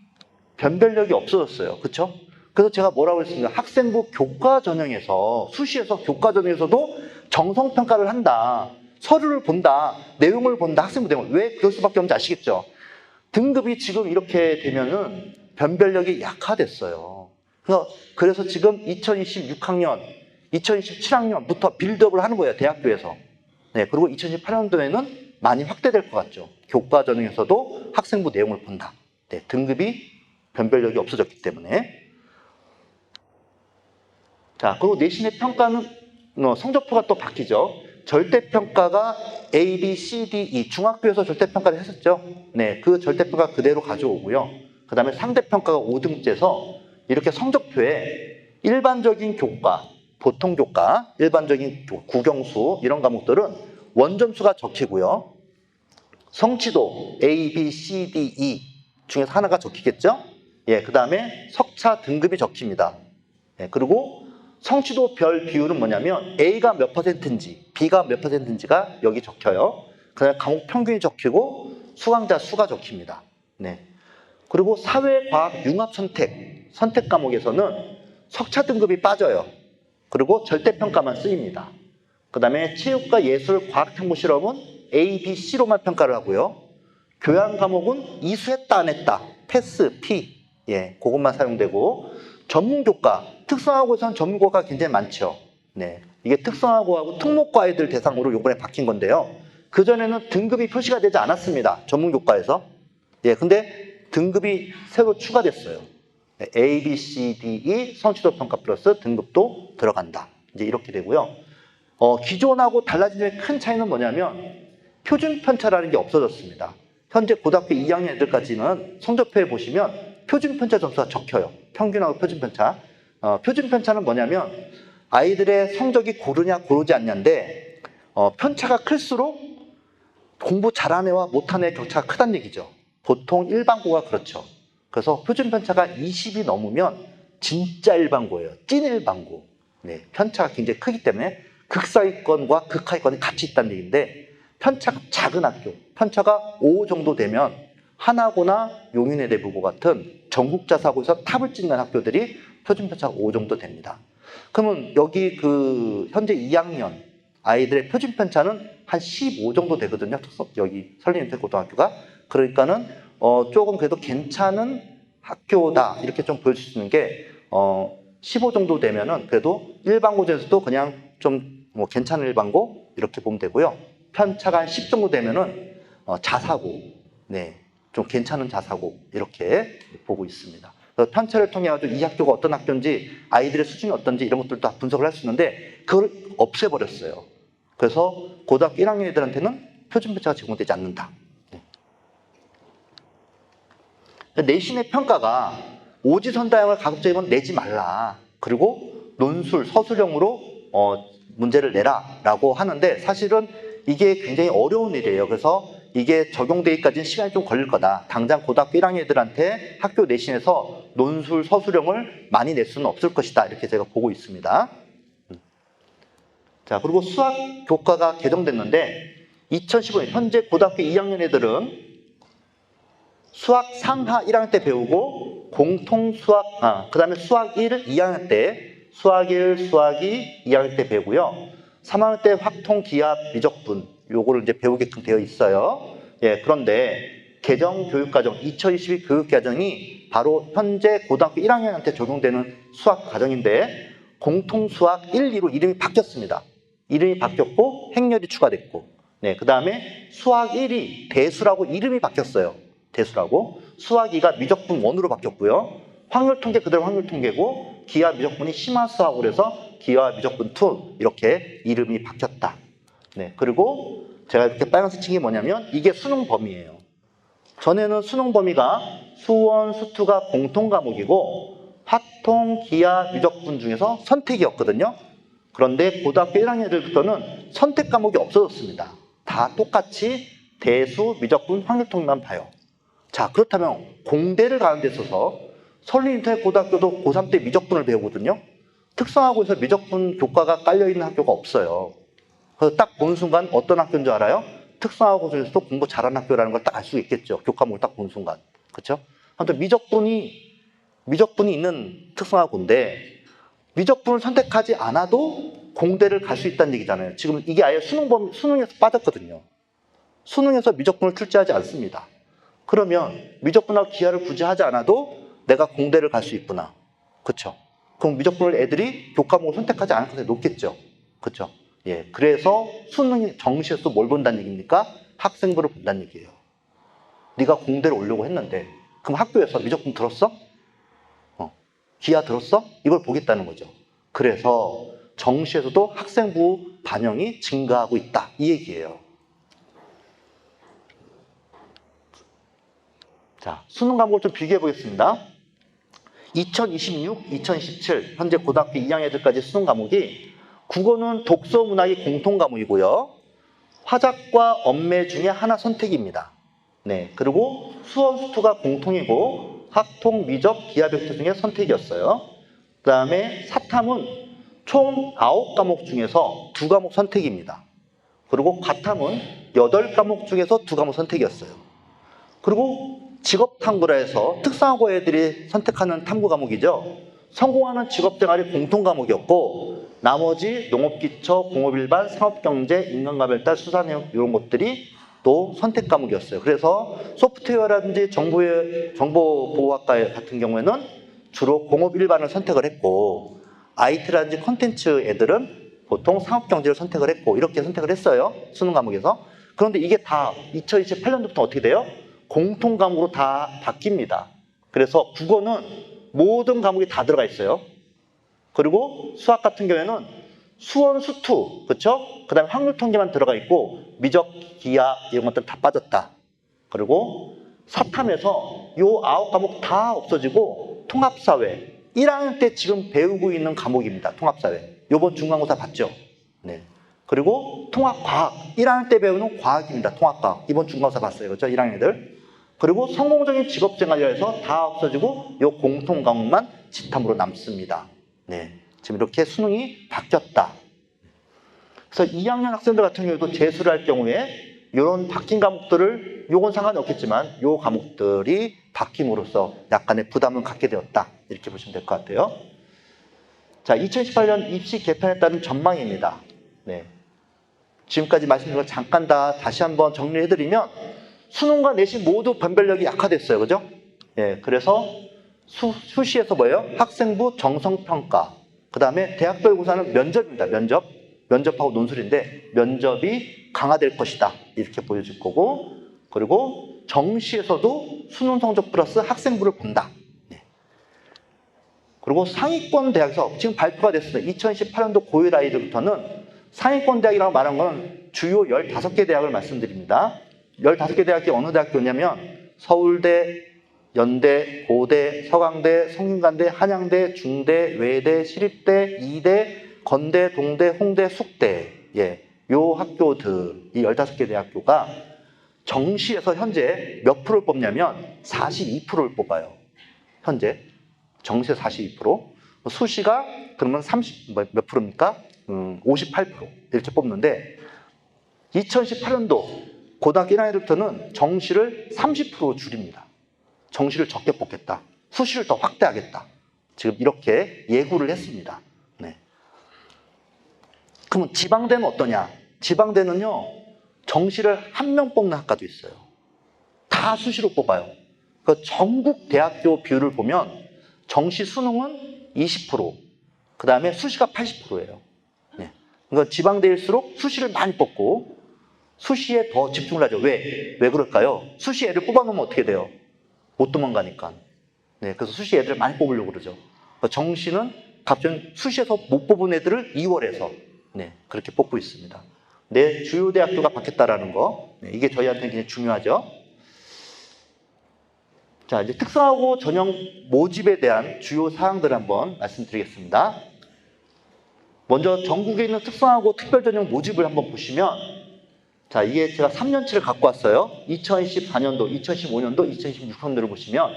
변별력이 없어졌어요. 그렇죠? 그래서 제가 뭐라고 했습니까? 학생부 교과 전형에서 수시에서 교과 전형에서도 정성 평가를 한다. 서류를 본다. 내용을 본다. 학생부 내용을. 왜 그럴 수밖에 없는지 아시겠죠? 등급이 지금 이렇게 되면은 변별력이 약화됐어요. 그래서 지금 2026학년 2027학년부터 빌드업을 하는 거예요. 대학교에서. 네, 그리고 2028년도에는 많이 확대될 것 같죠. 교과 전형에서도 학생부 내용을 본다. 네, 등급이 변별력이 없어졌기 때문에. 자, 그리고 내신의 평가는 성적표가 또 바뀌죠. 절대평가가 A, B, C, D, E 중학교에서 절대평가를 했었죠. 네, 그 절대평가 그대로 가져오고요. 그 다음에 상대평가가 5등째에서 이렇게 성적표에 일반적인 교과, 보통 교과, 일반적인 국영수 이런 과목들은 원점수가 적히고요. 성취도 A, B, C, D, E 중에서 하나가 적히겠죠. 예, 그 다음에 석차 등급이 적힙니다. 예, 그리고 성취도 별 비율은 뭐냐면 A가 몇 %인지 B가 몇 %인지가 여기 적혀요. 그 다음에 과목 평균이 적히고 수강자 수가 적힙니다. 네. 그리고 사회과학 융합 선택 과목에서는 석차 등급이 빠져요. 그리고 절대평가만 쓰입니다. 그 다음에 체육과 예술, 과학 탐구 실험은 A, B, C로만 평가를 하고요. 교양 과목은 이수했다 안 했다, 패스, P, 예, 그것만 사용되고 전문교과, 특성화고에서는 전문교과가 굉장히 많죠. 네, 이게 특성화고하고 특목고 아이들 대상으로 이번에 바뀐 건데요. 그전에는 등급이 표시가 되지 않았습니다. 전문교과에서. 예, 근데 등급이 새로 추가됐어요. A, B, C, D, E 성취도 평가 플러스 등급도 들어간다. 이제 이렇게 되고요. 기존하고 달라진 큰 차이는 뭐냐면 표준 편차라는 게 없어졌습니다. 현재 고등학교 2학년 애들까지는 성적표에 보시면 표준 편차 점수가 적혀요. 평균하고 표준 편차. 표준 편차는 뭐냐면 아이들의 성적이 고르냐 고르지 않냐인데 편차가 클수록 공부 잘하는 애와 못하는 애의 격차가 크다는 얘기죠. 보통 일반고가 그렇죠. 그래서 표준 편차가 20이 넘으면 진짜 일반고예요. 찐 일반고. 네, 편차가 굉장히 크기 때문에 극상위권과 극하위권이 같이 있다는 얘기인데 편차가 작은 학교, 편차가 5 정도 되면 하나고나 용인외대부고 같은 전국자 사고에서 탑을 찍는 학교들이 표준 편차가 5 정도 됩니다. 그러면 여기 현재 2학년 아이들의 표준 편차는 한 15 정도 되거든요. 여기 설린인터고등학교가. 그러니까는 조금 그래도 괜찮은 학교다 이렇게 좀 보여줄 수 있는 게 15 정도 되면은 그래도 일반고 중에서도 그냥 좀 뭐 괜찮은 일반고 이렇게 보면 되고요. 편차가 한 10 정도 되면은 자사고, 네, 좀 괜찮은 자사고 이렇게 보고 있습니다. 그래서 편차를 통해 가지고 이 학교가 어떤 학교인지 아이들의 수준이 어떤지 이런 것들도 다 분석을 할 수 있는데 그걸 없애버렸어요. 그래서 고등학교 1학년 애들한테는 표준 편차가 제공되지 않는다. 내신의 평가가 오지선다형을 가급적이면 내지 말라. 그리고 논술, 서술형으로 문제를 내라 라고 하는데 사실은 이게 굉장히 어려운 일이에요. 그래서 이게 적용되기까지는 시간이 좀 걸릴 거다. 당장 고등학교 1학년 애들한테 학교 내신에서 논술, 서술형을 많이 낼 수는 없을 것이다. 이렇게 제가 보고 있습니다. 자, 그리고 수학 교과가 개정됐는데 2015년 현재 고등학교 2학년 애들은 수학 상하 1학년 때 배우고 공통 수학, 그 다음에 수학 1을 2학년 때 수학 1, 수학 2, 2학년 때 배우고요. 3학년 때 확통, 기하, 미적분 요거를 이제 배우게끔 되어 있어요. 예, 그런데 개정 교육과정 2022 교육과정이 바로 현재 고등학교 1학년한테 적용되는 수학 과정인데 공통 수학 1, 2로 이름이 바뀌었습니다. 이름이 바뀌었고 행렬이 추가됐고, 네, 그 다음에 수학 1이 대수라고 이름이 바뀌었어요. 대수라고. 수학 2가 미적분 1으로 바뀌었고요. 확률통계 그대로 확률통계고 기하 미적분이 심화수학으로 해서 기하 미적분 2 이렇게 이름이 바뀌었다. 네, 그리고 제가 이렇게 빨간색 친 게 뭐냐면 이게 수능 범위예요. 전에는 수능 범위가 수원, 수투가 공통 과목이고 확통, 기하, 미적분 중에서 선택이었거든요. 그런데 고등학교 1학년 애들부터는 선택 과목이 없어졌습니다. 다 똑같이 대수, 미적분, 확률통계만 봐요. 자, 그렇다면 공대를 가는 데 있어서 설린인터고등학교도 고3 때 미적분을 배우거든요. 특성화고에서 미적분 교과가 깔려있는 학교가 없어요. 그래서 딱 보는 순간 어떤 학교인 줄 알아요? 특성화고 중에서도 공부 잘하는 학교라는 걸 딱 알 수 있겠죠. 교과목을 딱 보는 순간. 그렇죠? 아무튼 미적분이 있는 특성화고인데 미적분을 선택하지 않아도 공대를 갈 수 있다는 얘기잖아요. 지금 이게 아예 수능에서 빠졌거든요. 수능에서 미적분을 출제하지 않습니다. 그러면 미적분하고 기하를 굳이 하지 않아도 내가 공대를 갈 수 있구나. 그렇죠? 그럼 미적분을 애들이 교과목을 선택하지 않을 가능성이 높겠죠. 그렇죠? 예, 그래서 수능 정시에서 뭘 본다는 얘기입니까? 학생부를 본다는 얘기예요. 네가 공대를 오려고 했는데 그럼 학교에서 미적분 들었어? 기하 들었어? 이걸 보겠다는 거죠. 그래서 정시에서도 학생부 반영이 증가하고 있다. 이 얘기예요. 자, 수능 과목을 좀 비교해 보겠습니다. 2026, 2027 현재 고등학교 2학년 애들까지 수능 과목이 국어는 독서 문학이 공통 과목이고요. 화작과 언매 중에 하나 선택입니다. 네, 그리고 수원, 수투가 공통이고 학통, 미적, 기하 벡터 중에 선택이었어요. 그 다음에 사탐은 총 9과목 중에서 2과목 선택입니다. 그리고 과탐은 8과목 중에서 2과목 선택이었어요. 그리고 직업탐구라 해서 특성화고 애들이 선택하는 탐구 과목이죠. 성공하는 직업생활이 공통 과목이었고 나머지 농업기초, 공업일반, 상업경제, 인간가별달, 수사내용 이런 것들이 또 선택 과목이었어요. 그래서 소프트웨어라든지 정보보호학과 같은 경우에는 주로 공업일반을 선택을 했고 IT라든지 콘텐츠 애들은 보통 상업경제를 선택을 했고 이렇게 선택을 했어요. 수능 과목에서. 그런데 이게 다 2028년도부터 어떻게 돼요? 공통 과목으로 다 바뀝니다. 그래서 국어는 모든 과목이 다 들어가 있어요. 그리고 수학 같은 경우에는 수원, 수투, 그렇죠? 그 다음에 확률 통계만 들어가 있고 미적, 기하 이런 것들 다 빠졌다. 그리고 사탐에서 요 9과목 다 없어지고 통합사회 1학년 때 지금 배우고 있는 과목입니다. 통합사회. 요번 중간고사 봤죠? 네. 그리고 통합과학 1학년 때 배우는 과학입니다. 통합과학. 이번 중간고사 봤어요. 그렇죠? 1학년 애들. 그리고 성공적인 직업생활이라 해서 다 없어지고 요 공통 과목만 지탐으로 남습니다. 네, 지금 이렇게 수능이 바뀌었다. 그래서 2학년 학생들 같은 경우도 재수를 할 경우에 이런 바뀐 과목들을, 요건 상관이 없겠지만 요 과목들이 바뀜으로써 약간의 부담을 갖게 되었다. 이렇게 보시면 될 것 같아요. 자, 2018년 입시 개편에 따른 전망입니다. 네. 지금까지 말씀드린 걸 잠깐 다시 한번 정리해드리면 수능과 내신 모두 변별력이 약화됐어요. 그죠? 예, 그래서 수시에서 뭐예요? 학생부 정성평가. 그 다음에 대학별 고사는 면접입니다. 면접하고 논술인데 면접이 강화될 것이다. 이렇게 보여줄 거고, 그리고 정시에서도 수능 성적 플러스 학생부를 본다. 네. 그리고 상위권 대학에서 지금 발표가 됐습니다. 2018년도 고1 아이들부터는 상위권 대학이라고 말한 건 주요 15개 대학을 말씀드립니다. 15개 대학이 어느 대학교냐면 서울대, 연대, 고대, 서강대, 성균관대, 한양대, 중대, 외대, 시립대, 이대, 건대, 동대, 홍대, 숙대. 예, 요 학교들, 이 15개 대학교가 정시에서 현재 몇 프로를 뽑냐면 42%를 뽑아요. 현재 정시에 42%, 수시가 그러면 몇 프로입니까? 58% 이렇게 뽑는데 2018년도 고등학교 1학년부터는 정시를 30% 줄입니다. 정시를 적게 뽑겠다. 수시를 더 확대하겠다. 지금 이렇게 예고를 했습니다. 네. 그러면 지방대는 어떠냐? 지방대는요, 정시를 한 명 뽑는 학과도 있어요. 다 수시로 뽑아요. 그 전국 대학교 비율을 보면 정시 수능은 20%, 그 다음에 수시가 80%예요. 네. 그러니까 지방대일수록 수시를 많이 뽑고 수시에 더 집중을 하죠. 왜 그럴까요? 수시 애를 뽑아놓으면 어떻게 돼요? 못 도망가니까. 네, 그래서 수시 애들을 많이 뽑으려고 그러죠. 정시는 갑자기 수시에서 못 뽑은 애들을 2월에서 네, 그렇게 뽑고 있습니다. 내 주요 대학교가 바뀌었다라는 거, 네, 이게 저희한테 굉장히 중요하죠. 자, 이제 특성화고 전형 모집에 대한 주요 사항들을 한번 말씀드리겠습니다. 먼저 전국에 있는 특성화고 특별전형 모집을 한번 보시면, 자, 이게 제가 3년치를 갖고 왔어요. 2014년도, 2015년도, 2016년도를 보시면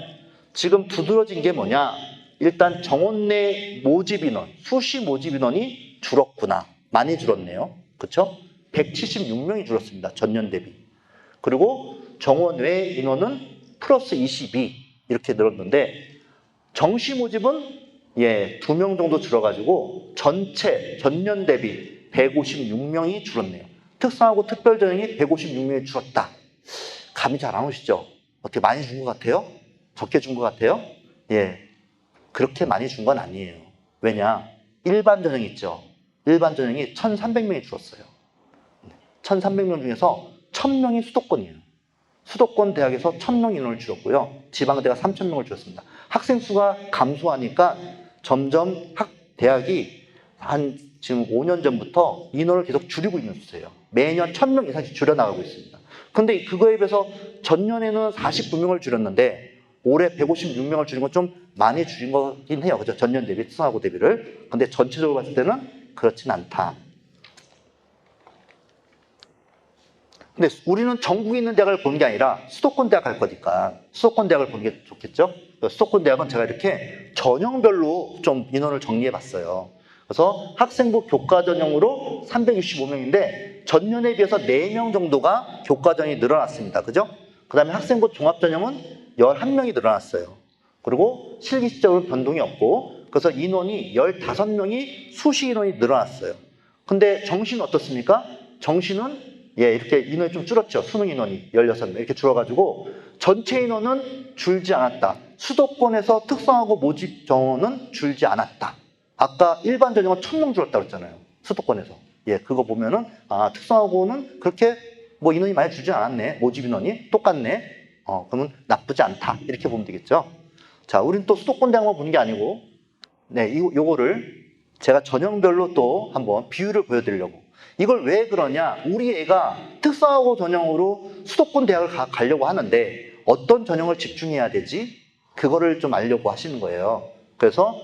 지금 두드러진 게 뭐냐? 일단 정원 내 모집 인원, 수시 모집 인원이 줄었구나. 많이 줄었네요. 그렇죠? 176명이 줄었습니다. 전년 대비. 그리고 정원 외 인원은 플러스 22 이렇게 늘었는데 정시 모집은 2명 정도 줄어가지고 전년 대비 156명이 줄었네요. 특성화고 특별전형이 156명이 줄었다. 감이 잘 안 오시죠? 어떻게 많이 준 것 같아요? 적게 준 것 같아요? 예, 그렇게 많이 준 건 아니에요. 왜냐? 일반 전형 있죠? 일반 전형이 1,300명이 줄었어요. 1,300명 중에서 1,000명이 수도권이에요. 수도권 대학에서 1,000명 인원을 줄였고요. 지방대가 3,000명을 줄였습니다. 학생 수가 감소하니까 점점 대학이 지금 5년 전부터 인원을 계속 줄이고 있는 추세예요. 매년 1,000명 이상씩 줄여나가고 있습니다. 근데 그거에 비해서 전년에는 49명을 줄였는데 올해 156명을 줄인 건 좀 많이 줄인 거긴 해요. 그죠? 전년 대비, 특성화고 대비를. 근데 전체적으로 봤을 때는 그렇진 않다. 근데 우리는 전국에 있는 대학을 보는 게 아니라 수도권 대학 갈 거니까 수도권 대학을 보는 게 좋겠죠? 수도권 대학은 제가 이렇게 전형별로 좀 인원을 정리해 봤어요. 그래서 학생부 교과 전형으로 365명인데 전년에 비해서 4명 정도가 교과 전형이 늘어났습니다. 그죠? 그 다음에 학생부 종합 전형은 11명이 늘어났어요. 그리고 실기시적으로 변동이 없고 그래서 인원이 15명이 수시 인원이 늘어났어요. 근데 정시는 어떻습니까? 정시는 이렇게 인원이 좀 줄었죠. 수능 인원이 16명 이렇게 줄어가지고 전체 인원은 줄지 않았다. 수도권에서 특성화고 모집 정원은 줄지 않았다. 아까 일반 전형은 1,000명 줄었다고 했잖아요. 수도권에서. 그거 보면은 특성화고는 그렇게 뭐 인원이 많이 줄지 않았네. 모집 인원이 똑같네. 그러면 나쁘지 않다. 이렇게 보면 되겠죠. 자, 우리는 또 수도권 대학만 보는 게 아니고 요거를 제가 전형별로 또 한번 비율을 보여드리려고. 이걸 왜 그러냐? 우리 애가 특성화고 전형으로 수도권 대학을 가려고 하는데 어떤 전형을 집중해야 되지? 그거를 좀 알려고 하시는 거예요. 그래서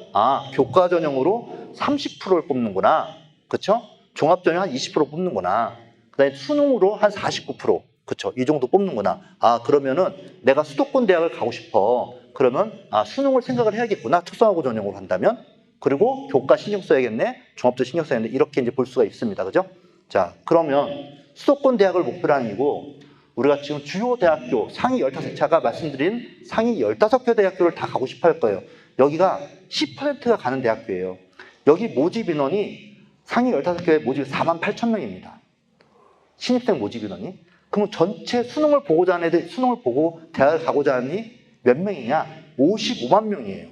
교과 전형으로 30%를 뽑는구나. 그렇죠? 종합 전형 한 20% 뽑는구나. 그다음에 수능으로 한 49%. 그렇죠? 이 정도 뽑는구나. 그러면은 내가 수도권 대학을 가고 싶어. 그러면 수능을 생각을 해야겠구나. 특성화고 전형으로 한다면. 그리고 교과 신경 써야겠네. 종합도 신경 써야겠네. 이렇게 이제 볼 수가 있습니다. 그죠? 자, 그러면 수도권 대학을 목표로 하는 이고 우리가 지금 주요 대학교 상위 15차가 말씀드린 상위 15개 대학교를 다 가고 싶어 할 거예요. 여기가 10%가 가는 대학교예요. 여기 모집 인원이 상위 15개의 모집이 48,000명입니다. 신입생 모집 인원이. 그러면 전체 수능을 보고자 하는 애들, 수능을 보고 대학을 가고자 하니 몇 명이냐? 55만 명이에요.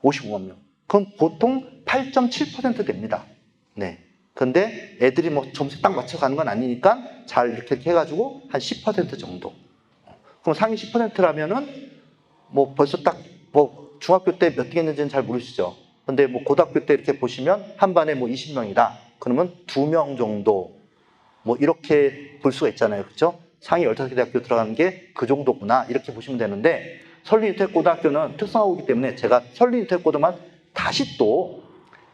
55만 명. 그럼 보통 8.7% 됩니다. 네. 근데 애들이 뭐 점수 딱 맞춰가는 건 아니니까 잘 이렇게 해가지고 한 10% 정도. 그럼 상위 10%라면은 뭐 벌써 딱 뭐 중학교 때 몇 등 했는지는 잘 모르시죠. 근데 뭐 고등학교 때 이렇게 보시면 한 반에 뭐 20명이다. 그러면 2명 정도 뭐 이렇게 볼 수가 있잖아요. 그렇죠? 상위 15개 대학교 들어가는 게 그 정도구나. 이렇게 보시면 되는데 설리유택고등학교는 특성화고이기 때문에 제가 설리유택고등만 다시 또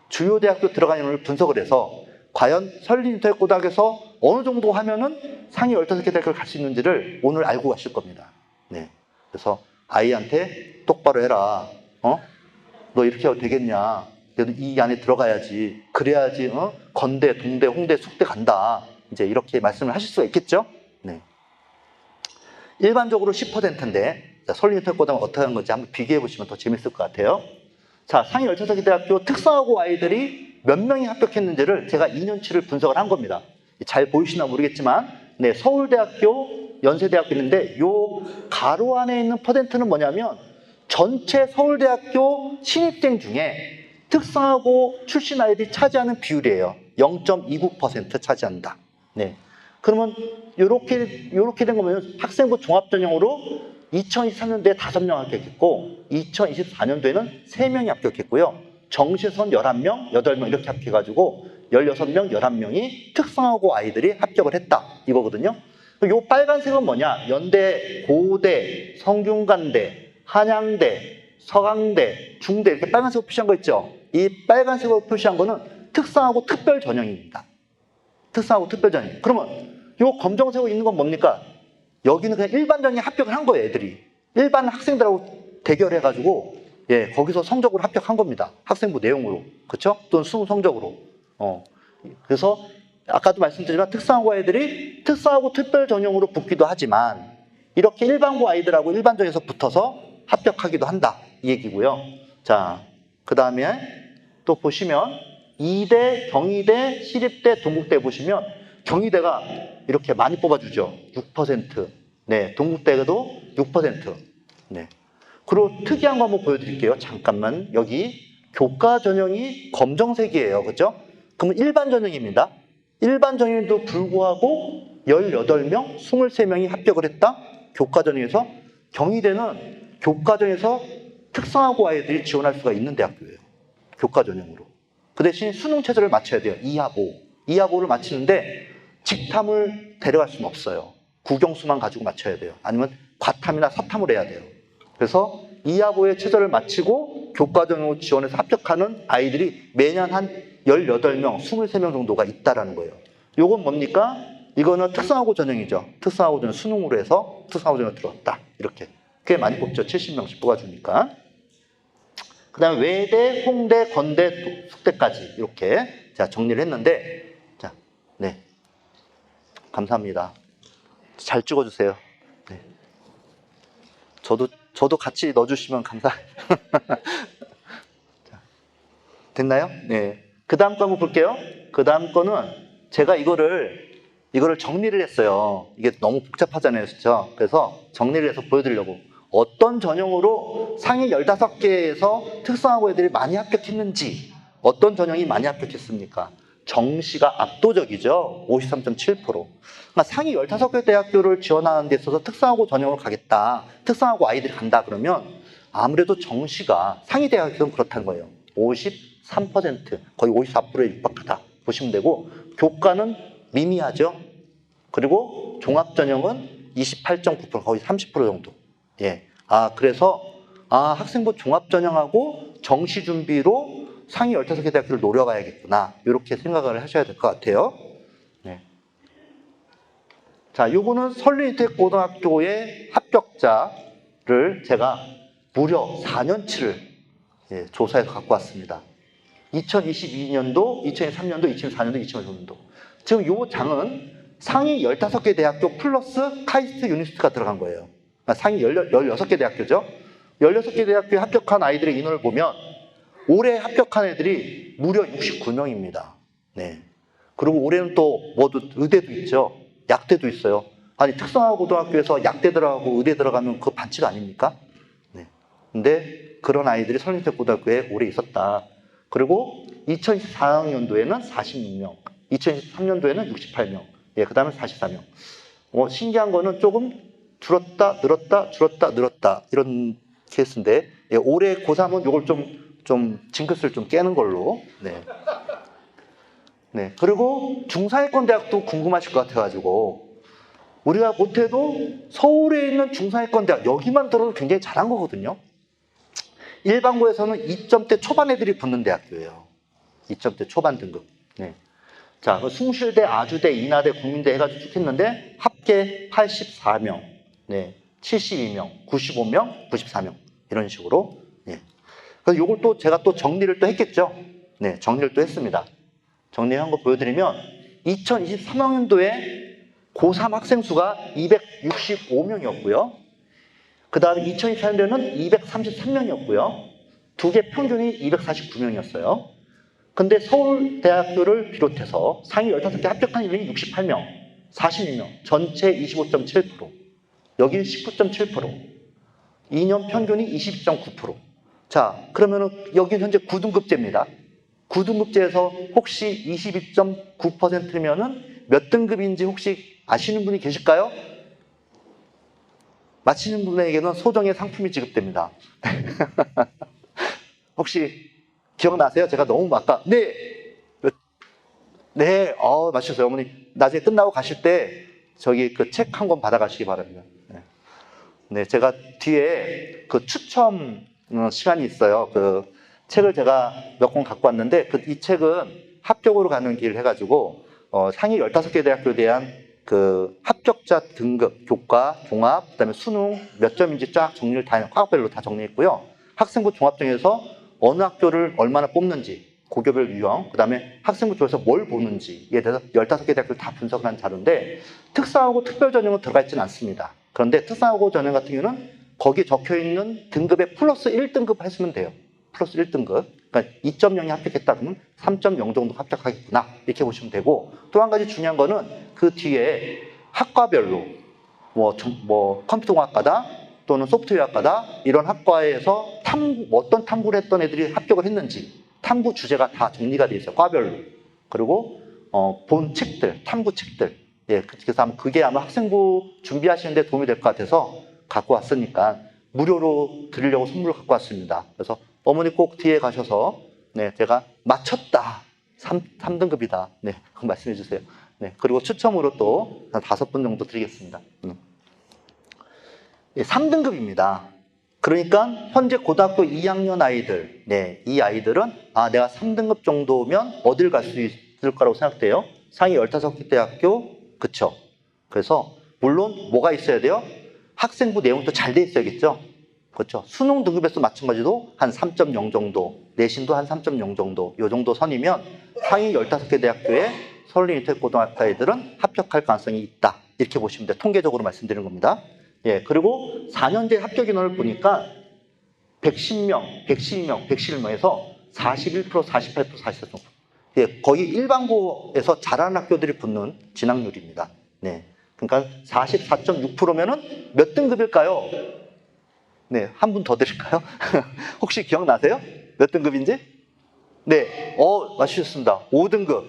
주요 대학교 들어가는 인원을 분석을 해서 과연 설리유택고등학교에서 어느 정도 하면은 상위 15개 대학교를 갈 수 있는지를 오늘 알고 가실 겁니다. 네. 그래서 아이한테 똑바로 해라. 너 이렇게 하면 되겠냐. 그래도 이 안에 들어가야지. 그래야지 건대, 동대, 홍대, 숙대 간다. 이제 이렇게 말씀을 하실 수가 있겠죠? 네. 일반적으로 10%인데 설리유택고등은 어떻게 하는 건지 한번 비교해 보시면 더 재밌을 것 같아요. 자, 상위 15개 대학교 특성화고 아이들이 몇 명이 합격했는지를 제가 2년치를 분석을 한 겁니다. 잘 보이시나 모르겠지만 네, 서울대학교, 연세대학교 있는데 요 가로 안에 있는 퍼센트는 뭐냐면 전체 서울대학교 신입생 중에 특성화고 출신 아이들이 차지하는 비율이에요. 0.29% 차지한다. 네. 그러면 요렇게 된 거면 학생부 종합전형으로 2023년도에 5명 합격했고 2024년도에는 3명이 합격했고요. 정시선 11명, 8명 이렇게 합격해가지고 16명, 11명이 특성화고 아이들이 합격을 했다. 이거거든요. 요 빨간색은 뭐냐? 연대, 고대, 성균관대, 한양대, 서강대, 중대 이렇게 빨간색으로 표시한 거 있죠? 이 빨간색으로 표시한 거는 특성화고 특별 전형입니다. 특성화고 특별 전형. 그러면 요 검정색으로 있는 건 뭡니까? 여기는 그냥 일반 전형에 합격을 한 거예요, 애들이. 일반 학생들하고 대결해가지고, 예, 거기서 성적으로 합격한 겁니다. 학생부 내용으로. 그쵸? 또는 수능 성적으로. 그래서, 아까도 말씀드렸지만, 특성화고 애들이 특성화고 특별 전형으로 붙기도 하지만, 이렇게 일반고 아이들하고 일반 전형에서 붙어서 합격하기도 한다. 이 얘기고요. 자, 그 다음에 또 보시면, 이대, 경희대, 시립대, 동국대 보시면, 경희대가 이렇게 많이 뽑아주죠. 6%. 네, 동국대도 6%. 네. 그리고 특이한 거 한번 보여드릴게요. 잠깐만. 여기 교과 전형이 검정색이에요. 그죠? 그러면 일반 전형입니다. 일반 전형에도 불구하고 18명, 23명이 합격을 했다. 교과 전형에서. 경희대는 교과 전형에서 특성화고 아이들이 지원할 수가 있는 대학교예요. 교과 전형으로. 그 대신 수능 체제를 맞춰야 돼요. 2하보. 2하보를 맞추는데 직탐을 데려갈 수는 없어요. 국영수만 가지고 맞춰야 돼요. 아니면 과탐이나 사탐을 해야 돼요. 그래서 2하보의 최저를 마치고 교과전형으로 지원해서 합격하는 아이들이 매년 한 18명, 23명 정도가 있다라는 거예요. 요건 뭡니까? 이거는 특성화고 전형이죠. 특성화고 전형 수능으로 해서 특성화고 전형으로 들어왔다. 이렇게. 꽤 많이 뽑죠. 70명씩 뽑아주니까. 그 다음에 외대, 홍대, 건대, 숙대까지 이렇게 자 정리를 했는데 자, 네. 감사합니다. 잘 찍어주세요. 네. 저도 같이 넣어주시면 감사해요. 됐나요? 네. 그 다음 거 한번 볼게요. 그 다음 거는 제가 이거를 정리를 했어요. 이게 너무 복잡하잖아요. 그렇죠? 그래서 정리를 해서 보여드리려고. 어떤 전형으로 상위 15개에서 특성화고 애들이 많이 합격했는지, 어떤 전형이 많이 합격했습니까? 정시가 압도적이죠. 53.7%. 그러니까 상위 15개 대학교를 지원하는 데 있어서 특성화고 전형을 가겠다. 특성화고 아이들이 간다 그러면 아무래도 정시가 상위 대학교는 그렇다는 거예요. 53%, 거의 54%에 육박하다 보시면 되고 교과는 미미하죠. 그리고 종합전형은 28.9%, 거의 30% 정도. 예. 그래서 학생부 종합전형하고 정시 준비로 상위 15개 대학교를 노려봐야겠구나. 이렇게 생각을 하셔야 될 것 같아요. 네. 자, 요거는 설리유택고등학교의 합격자를 제가 무려 4년치를 조사해서 갖고 왔습니다. 2022년도, 2003년도, 2004년도, 2005년도. 지금 요 장은 상위 15개 대학교 플러스 카이스트 유니스트가 들어간 거예요. 그러니까 상위 16개 대학교죠. 16개 대학교에 합격한 아이들의 인원을 보면 올해 합격한 애들이 무려 69명입니다. 네. 그리고 올해는 또 뭐도 의대도 있죠. 약대도 있어요. 아니 특성화고등학교에서 약대 들어가고 의대 들어가면 그거 반칙 아닙니까? 네. 근데 그런 아이들이 설린대고등학교에 올해 있었다. 그리고 2024학년도에는 46명, 2023년도에는 68명, 예, 그 다음에 44명. 신기한 거는 조금 줄었다, 늘었다, 줄었다, 늘었다 이런 케이스인데, 예, 올해 고3은 이걸 좀 징크스를 좀 깨는 걸로. 네. 네. 그리고 중상위권 대학도 궁금하실 것 같아가지고 우리가 못해도 서울에 있는 중상위권 대학 여기만 들어도 굉장히 잘한 거거든요. 일반고에서는 2점대 초반 애들이 붙는 대학교예요. 2점대 초반 등급. 네. 자, 숭실대, 아주대, 인하대, 국민대 해가지고 쭉 했는데 합계 84명, 네, 72명, 95명, 94명 이런 식으로. 네. 그래서 이걸 또 제가 또 정리를 또 했겠죠. 네, 정리를 또 했습니다. 정리한 거 보여드리면 2023학년도에 고3 학생 수가 265명이었고요. 그 다음에 2024년도에는 233명이었고요. 두 개 평균이 249명이었어요. 근데 서울대학교를 비롯해서 상위 15개 합격한 인원이 68명, 46명, 전체 25.7%, 여기 19.7%, 2년 평균이 22.9%. 자, 그러면은 여기는 현재 9등급제입니다. 9등급제에서 혹시 22.9%면은 몇 등급인지 혹시 아시는 분이 계실까요? 맞히는 분에게는 소정의 상품이 지급됩니다. 혹시 기억나세요? 제가 너무 아까 네, 네, 맞추셨어요, 어머니. 나중에 끝나고 가실 때 저기 그 책 한 권 받아가시기 바랍니다. 네. 네, 제가 뒤에 그 추첨 시간이 있어요. 그 책을 제가 몇 권 갖고 왔는데 이 책은 합격으로 가는 길 해가지고 상위 15개 대학교에 대한 그 합격자 등급, 교과, 종합, 그다음에 수능 몇 점인지 쫙 정리를 다 과학별로 다 정리했고요. 학생부 종합정에서 어느 학교를 얼마나 뽑는지, 고교별 유형, 그다음에 학생부 조에서 뭘 보는지에 대해서 15개 대학교를 다 분석한 자료인데 특성화고 특별전형은 들어가 있지는 않습니다. 그런데 특성화고 전형 같은 경우는 거기에 적혀있는 등급에 플러스 1등급 하시면 돼요. 플러스 1등급. 그러니까 2.0이 합격했다 그러면 3.0 정도 합격하겠구나 이렇게 보시면 되고, 또 한 가지 중요한 거는 그 뒤에 학과별로 뭐 컴퓨터공학과다 또는 소프트웨어학과다 이런 학과에서 어떤 탐구를 했던 애들이 합격을 했는지 탐구 주제가 다 정리가 되어 있어요. 과별로. 그리고 본 책들, 탐구 책들. 예, 그래서 아마 그게 아마 학생부 준비하시는데 도움이 될 것 같아서 갖고 왔으니까 무료로 드리려고 선물을 갖고 왔습니다. 그래서 어머니 꼭 뒤에 가셔서 네, 제가 맞췄다. 3등급이다. 네, 그거 말씀해 주세요. 네, 그리고 추첨으로 또 한 5분 정도 드리겠습니다. 3등급입니다. 그러니까 현재 고등학교 2학년 아이들, 네, 이 아이들은 내가 3등급 정도면 어딜 갈 수 있을 거라고 생각돼요? 상위 15개 대학교, 그쵸? 그래서 물론 뭐가 있어야 돼요? 학생부 내용도 잘 돼 있어야겠죠? 그렇죠. 수능 등급에서 마찬가지로 한 3.0 정도, 내신도 한 3.0 정도, 요 정도 선이면 상위 15개 대학교에 서울인테고등학교 아이들은 합격할 가능성이 있다. 이렇게 보시면 돼요. 통계적으로 말씀드리는 겁니다. 예, 그리고 4년제 합격 인원을 보니까 110명, 112명, 111명에서 41%, 48%, 44%. 예, 거의 일반고에서 잘하는 학교들이 붙는 진학률입니다. 네. 그러니까 44.6%면은 몇 등급일까요? 네, 한 분 더 드릴까요? 혹시 기억나세요? 몇 등급인지? 네, 맞추셨습니다. 5등급.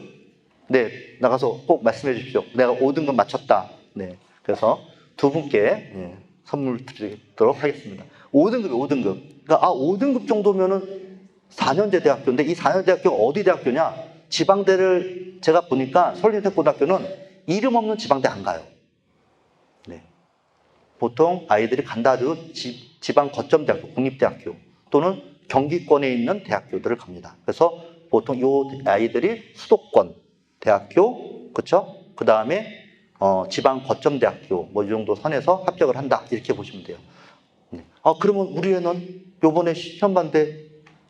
네, 나가서 꼭 말씀해 주십시오. 내가 5등급 맞췄다. 네, 그래서 두 분께 선물 드리도록 하겠습니다. 5등급이 5등급. 그러니까 5등급 정도면은 4년제 대학교인데 이 4년제 대학교가 어디 대학교냐? 지방대를 제가 보니까 서울인테고등학교는 이름 없는 지방대 안 가요. 네. 보통 아이들이 간다 하도 지방 거점대학교, 국립대학교 또는 경기권에 있는 대학교들을 갑니다. 그래서 보통 이 아이들이 수도권 대학교, 그렇죠? 그 다음에 지방 거점대학교 뭐 이 정도 선에서 합격을 한다 이렇게 보시면 돼요. 네. 그러면 우리 애는 요번에 시험 봤는데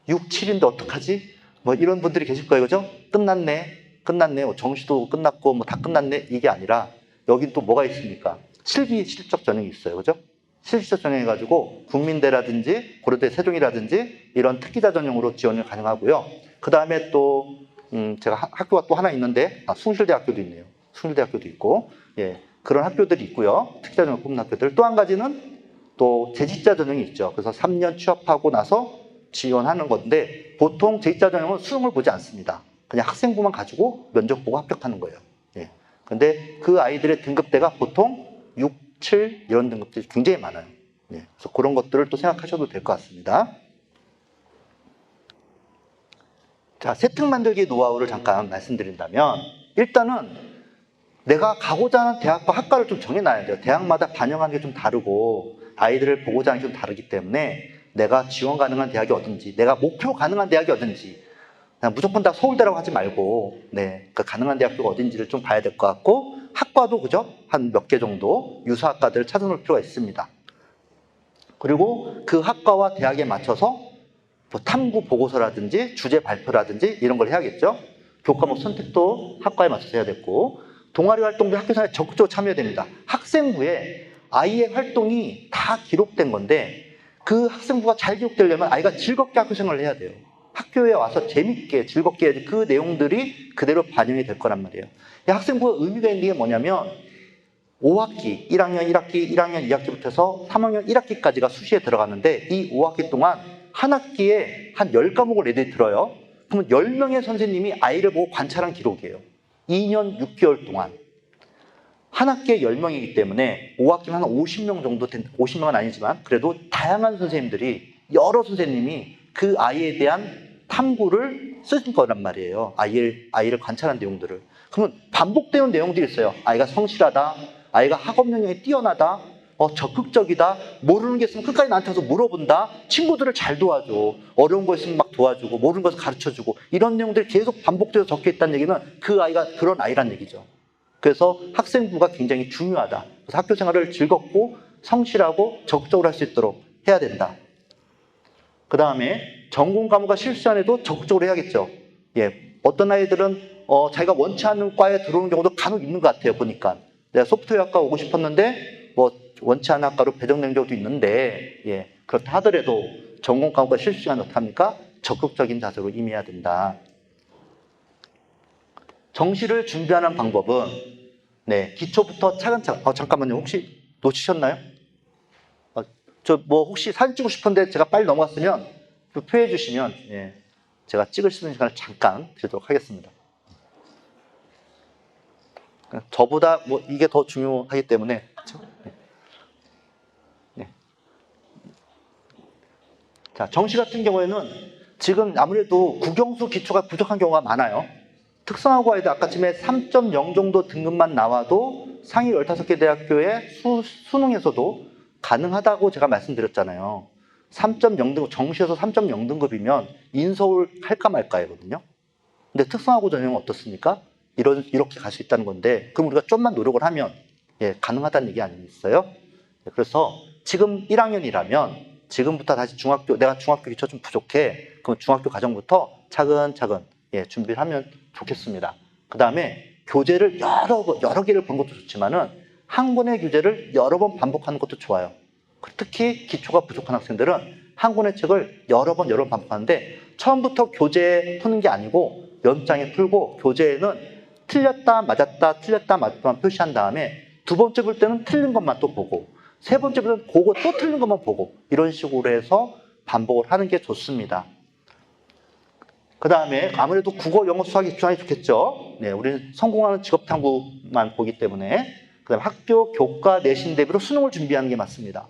6, 7인데 어떡하지? 뭐 이런 분들이 계실 거예요, 그죠? 끝났네. 끝났네, 정시도 끝났고 뭐 다 끝났네 이게 아니라 여긴 또 뭐가 있습니까? 실기 실적 전형이 있어요, 그죠? 실기적 전형 해가지고 국민대라든지 고려대 세종이라든지 이런 특기자 전형으로 지원이 가능하고요. 그 다음에 또 제가 학교가 또 하나 있는데 숭실대학교도 있네요. 숭실대학교도 있고 예, 그런 학교들이 있고요. 특기자 전형 뽑는 학교들. 또 한 가지는 또 재직자 전형이 있죠. 그래서 3년 취업하고 나서 지원하는 건데 보통 재직자 전형은 수능을 보지 않습니다. 그냥 학생부만 가지고 면접 보고 합격하는 거예요. 예. 근데 그 아이들의 등급대가 보통 6, 7 이런 등급들이 굉장히 많아요. 예. 그래서 그런 것들을 또 생각하셔도 될 것 같습니다. 자, 세특 만들기 노하우를 잠깐 말씀드린다면 일단은 내가 가고자 하는 대학과 학과를 좀 정해놔야 돼요. 대학마다 반영하는 게 좀 다르고 아이들을 보고자 하는 게 좀 다르기 때문에 내가 지원 가능한 대학이 어딘지, 내가 목표 가능한 대학이 어딘지, 그냥 무조건 다 서울대라고 하지 말고, 네, 그 가능한 대학교가 어딘지를 좀 봐야 될 것 같고, 학과도 그죠? 한 몇 개 정도 유사학과들을 찾아놓을 필요가 있습니다. 그리고 그 학과와 대학에 맞춰서 뭐 탐구 보고서라든지 주제 발표라든지 이런 걸 해야겠죠? 교과목 선택도 학과에 맞춰서 해야 됐고, 동아리 활동도 학교생활에 적극적으로 참여해야 됩니다. 학생부에 아이의 활동이 다 기록된 건데 그 학생부가 잘 기록되려면 아이가 즐겁게 학교생활을 해야 돼요. 학교에 와서 재밌게 즐겁게 해야지 그 내용들이 그대로 반영이 될 거란 말이에요. 학생부가 의미가 있는 게 뭐냐면 5학기, 1학년 1학기, 1학년 2학기부터 해서 3학년 1학기까지가 수시에 들어가는데 이 5학기 동안 한 학기에 한 10과목을 애들이 들어요. 그러면 10명의 선생님이 아이를 보고 관찰한 기록이에요. 2년 6개월 동안. 한 학기에 10명이기 때문에 5학기면 한 50명 정도 50명은 아니지만 그래도 다양한 선생님들이 여러 선생님이 그 아이에 대한 탐구를 쓰신 거란 말이에요. 아이를 관찰한 내용들을. 그러면 반복되는 내용들이 있어요. 아이가 성실하다, 아이가 학업 역량이 뛰어나다, 적극적이다, 모르는 게 있으면 끝까지 나한테 와서 물어본다, 친구들을 잘 도와줘, 어려운 거 있으면 막 도와주고, 모르는 것을 가르쳐주고, 이런 내용들이 계속 반복돼서 적혀 있다는 얘기는 그 아이가 그런 아이란 얘기죠. 그래서 학생부가 굉장히 중요하다. 그래서 학교 생활을 즐겁고 성실하고 적극적으로 할 수 있도록 해야 된다. 그 다음에 전공 과목과 실수 시간에도 적극적으로 해야겠죠. 예, 어떤 아이들은 자기가 원치 않는 과에 들어오는 경우도 간혹 있는 것 같아요. 보니까 내가 소프트웨어학과 오고 싶었는데 뭐 원치 않는 학과로 배정된 경우도 있는데 예, 그렇다 하더라도 전공 과목과 실수 시간은 어떡합니까? 적극적인 자세로 임해야 된다. 정시를 준비하는 방법은 네, 기초부터 차근차근. 잠깐만요. 혹시 놓치셨나요? 저 뭐 혹시 사진 찍고 싶은데 제가 빨리 넘어갔으면 표해 주시면 예, 제가 찍을 수 있는 시간을 잠깐 드리도록 하겠습니다. 저보다 뭐 이게 더 중요하기 때문에 그렇죠? 네. 네. 자, 정시 같은 경우에는 지금 아무래도 국영수 기초가 부족한 경우가 많아요. 특성화고 아이들 아까쯤에 3.0 정도 등급만 나와도 상위 15개 대학교의 수능에서도 가능하다고 제가 말씀드렸잖아요. 3.0 등급, 정시에서 3.0 등급이면 인서울 할까 말까이거든요. 근데 특성화고 전형은 어떻습니까? 이렇게 갈 수 있다는 건데, 그럼 우리가 좀만 노력을 하면 예, 가능하다는 얘기 아니겠어요? 그래서 지금 1학년이라면 지금부터 다시 내가 중학교 기초 좀 부족해. 그럼 중학교 과정부터 차근차근 예, 준비를 하면 좋겠습니다. 그 다음에 교재를 여러 개를 보는 것도 좋지만은 한 권의 교재를 여러 번 반복하는 것도 좋아요. 특히 기초가 부족한 학생들은 한 권의 책을 여러 번 반복하는데 처음부터 교재 푸는 게 아니고 연장에 풀고 교재에는 틀렸다 맞았다만 표시한 다음에 두 번째 볼 때는 틀린 것만 또 보고 세 번째 볼 때는 그거 또 틀린 것만 보고 이런 식으로 해서 반복을 하는 게 좋습니다. 그 다음에 아무래도 국어, 영어, 수학에 집중하는 게 좋겠죠. 네, 우리는 성공하는 직업탐구만 보기 때문에 그 다음에 학교 교과 내신 대비로 수능을 준비하는 게 맞습니다.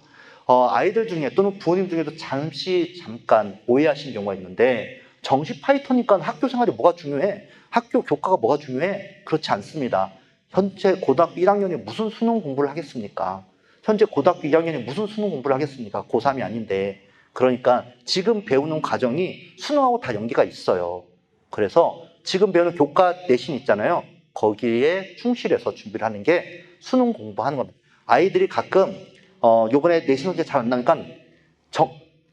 아이들 중에 또는 부모님 중에도 잠깐 오해하시는 경우가 있는데 정시 파이터니까 학교 생활이 뭐가 중요해? 학교 교과가 뭐가 중요해? 그렇지 않습니다. 현재 고등학교 1학년이 무슨 수능 공부를 하겠습니까? 현재 고등학교 2학년이 무슨 수능 공부를 하겠습니까? 고3이 아닌데. 그러니까 지금 배우는 과정이 수능하고 다 연계가 있어요. 그래서 지금 배우는 교과 내신 있잖아요. 거기에 충실해서 준비를 하는 게 수능 공부하는 겁니다. 아이들이 가끔 요번에 내신 문제 잘 안 나니까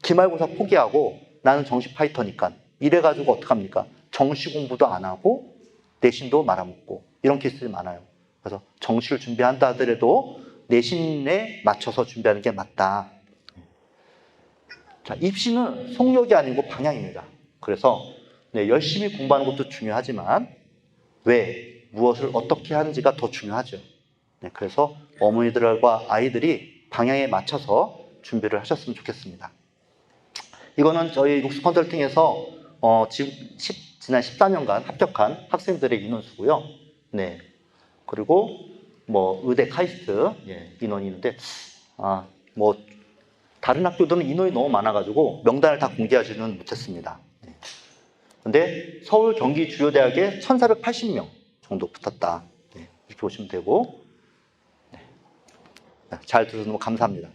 기말고사 포기하고 나는 정시 파이터니까 이래가지고 어떡합니까? 정시 공부도 안 하고 내신도 말아먹고 이런 케이스들이 많아요. 그래서 정시를 준비한다 하더라도 내신에 맞춰서 준비하는 게 맞다. 자, 입시는 속력이 아니고 방향입니다. 그래서 네, 열심히 공부하는 것도 중요하지만 왜, 무엇을 어떻게 하는지가 더 중요하죠. 네, 그래서 어머니들과 아이들이 방향에 맞춰서 준비를 하셨으면 좋겠습니다. 이거는 저희 룩스 컨설팅에서 지난 14년간 합격한 학생들의 인원수고요. 네. 그리고 뭐 의대 카이스트 인원이 있는데 뭐 다른 학교들은 인원이 너무 많아가지고 명단을 다 공개하지는 못했습니다. 네. 근데 서울 경기 주요 대학에 1,480명 정도 붙었다. 네. 이렇게 보시면 되고 네. 잘 들어주셔서 너무 감사합니다.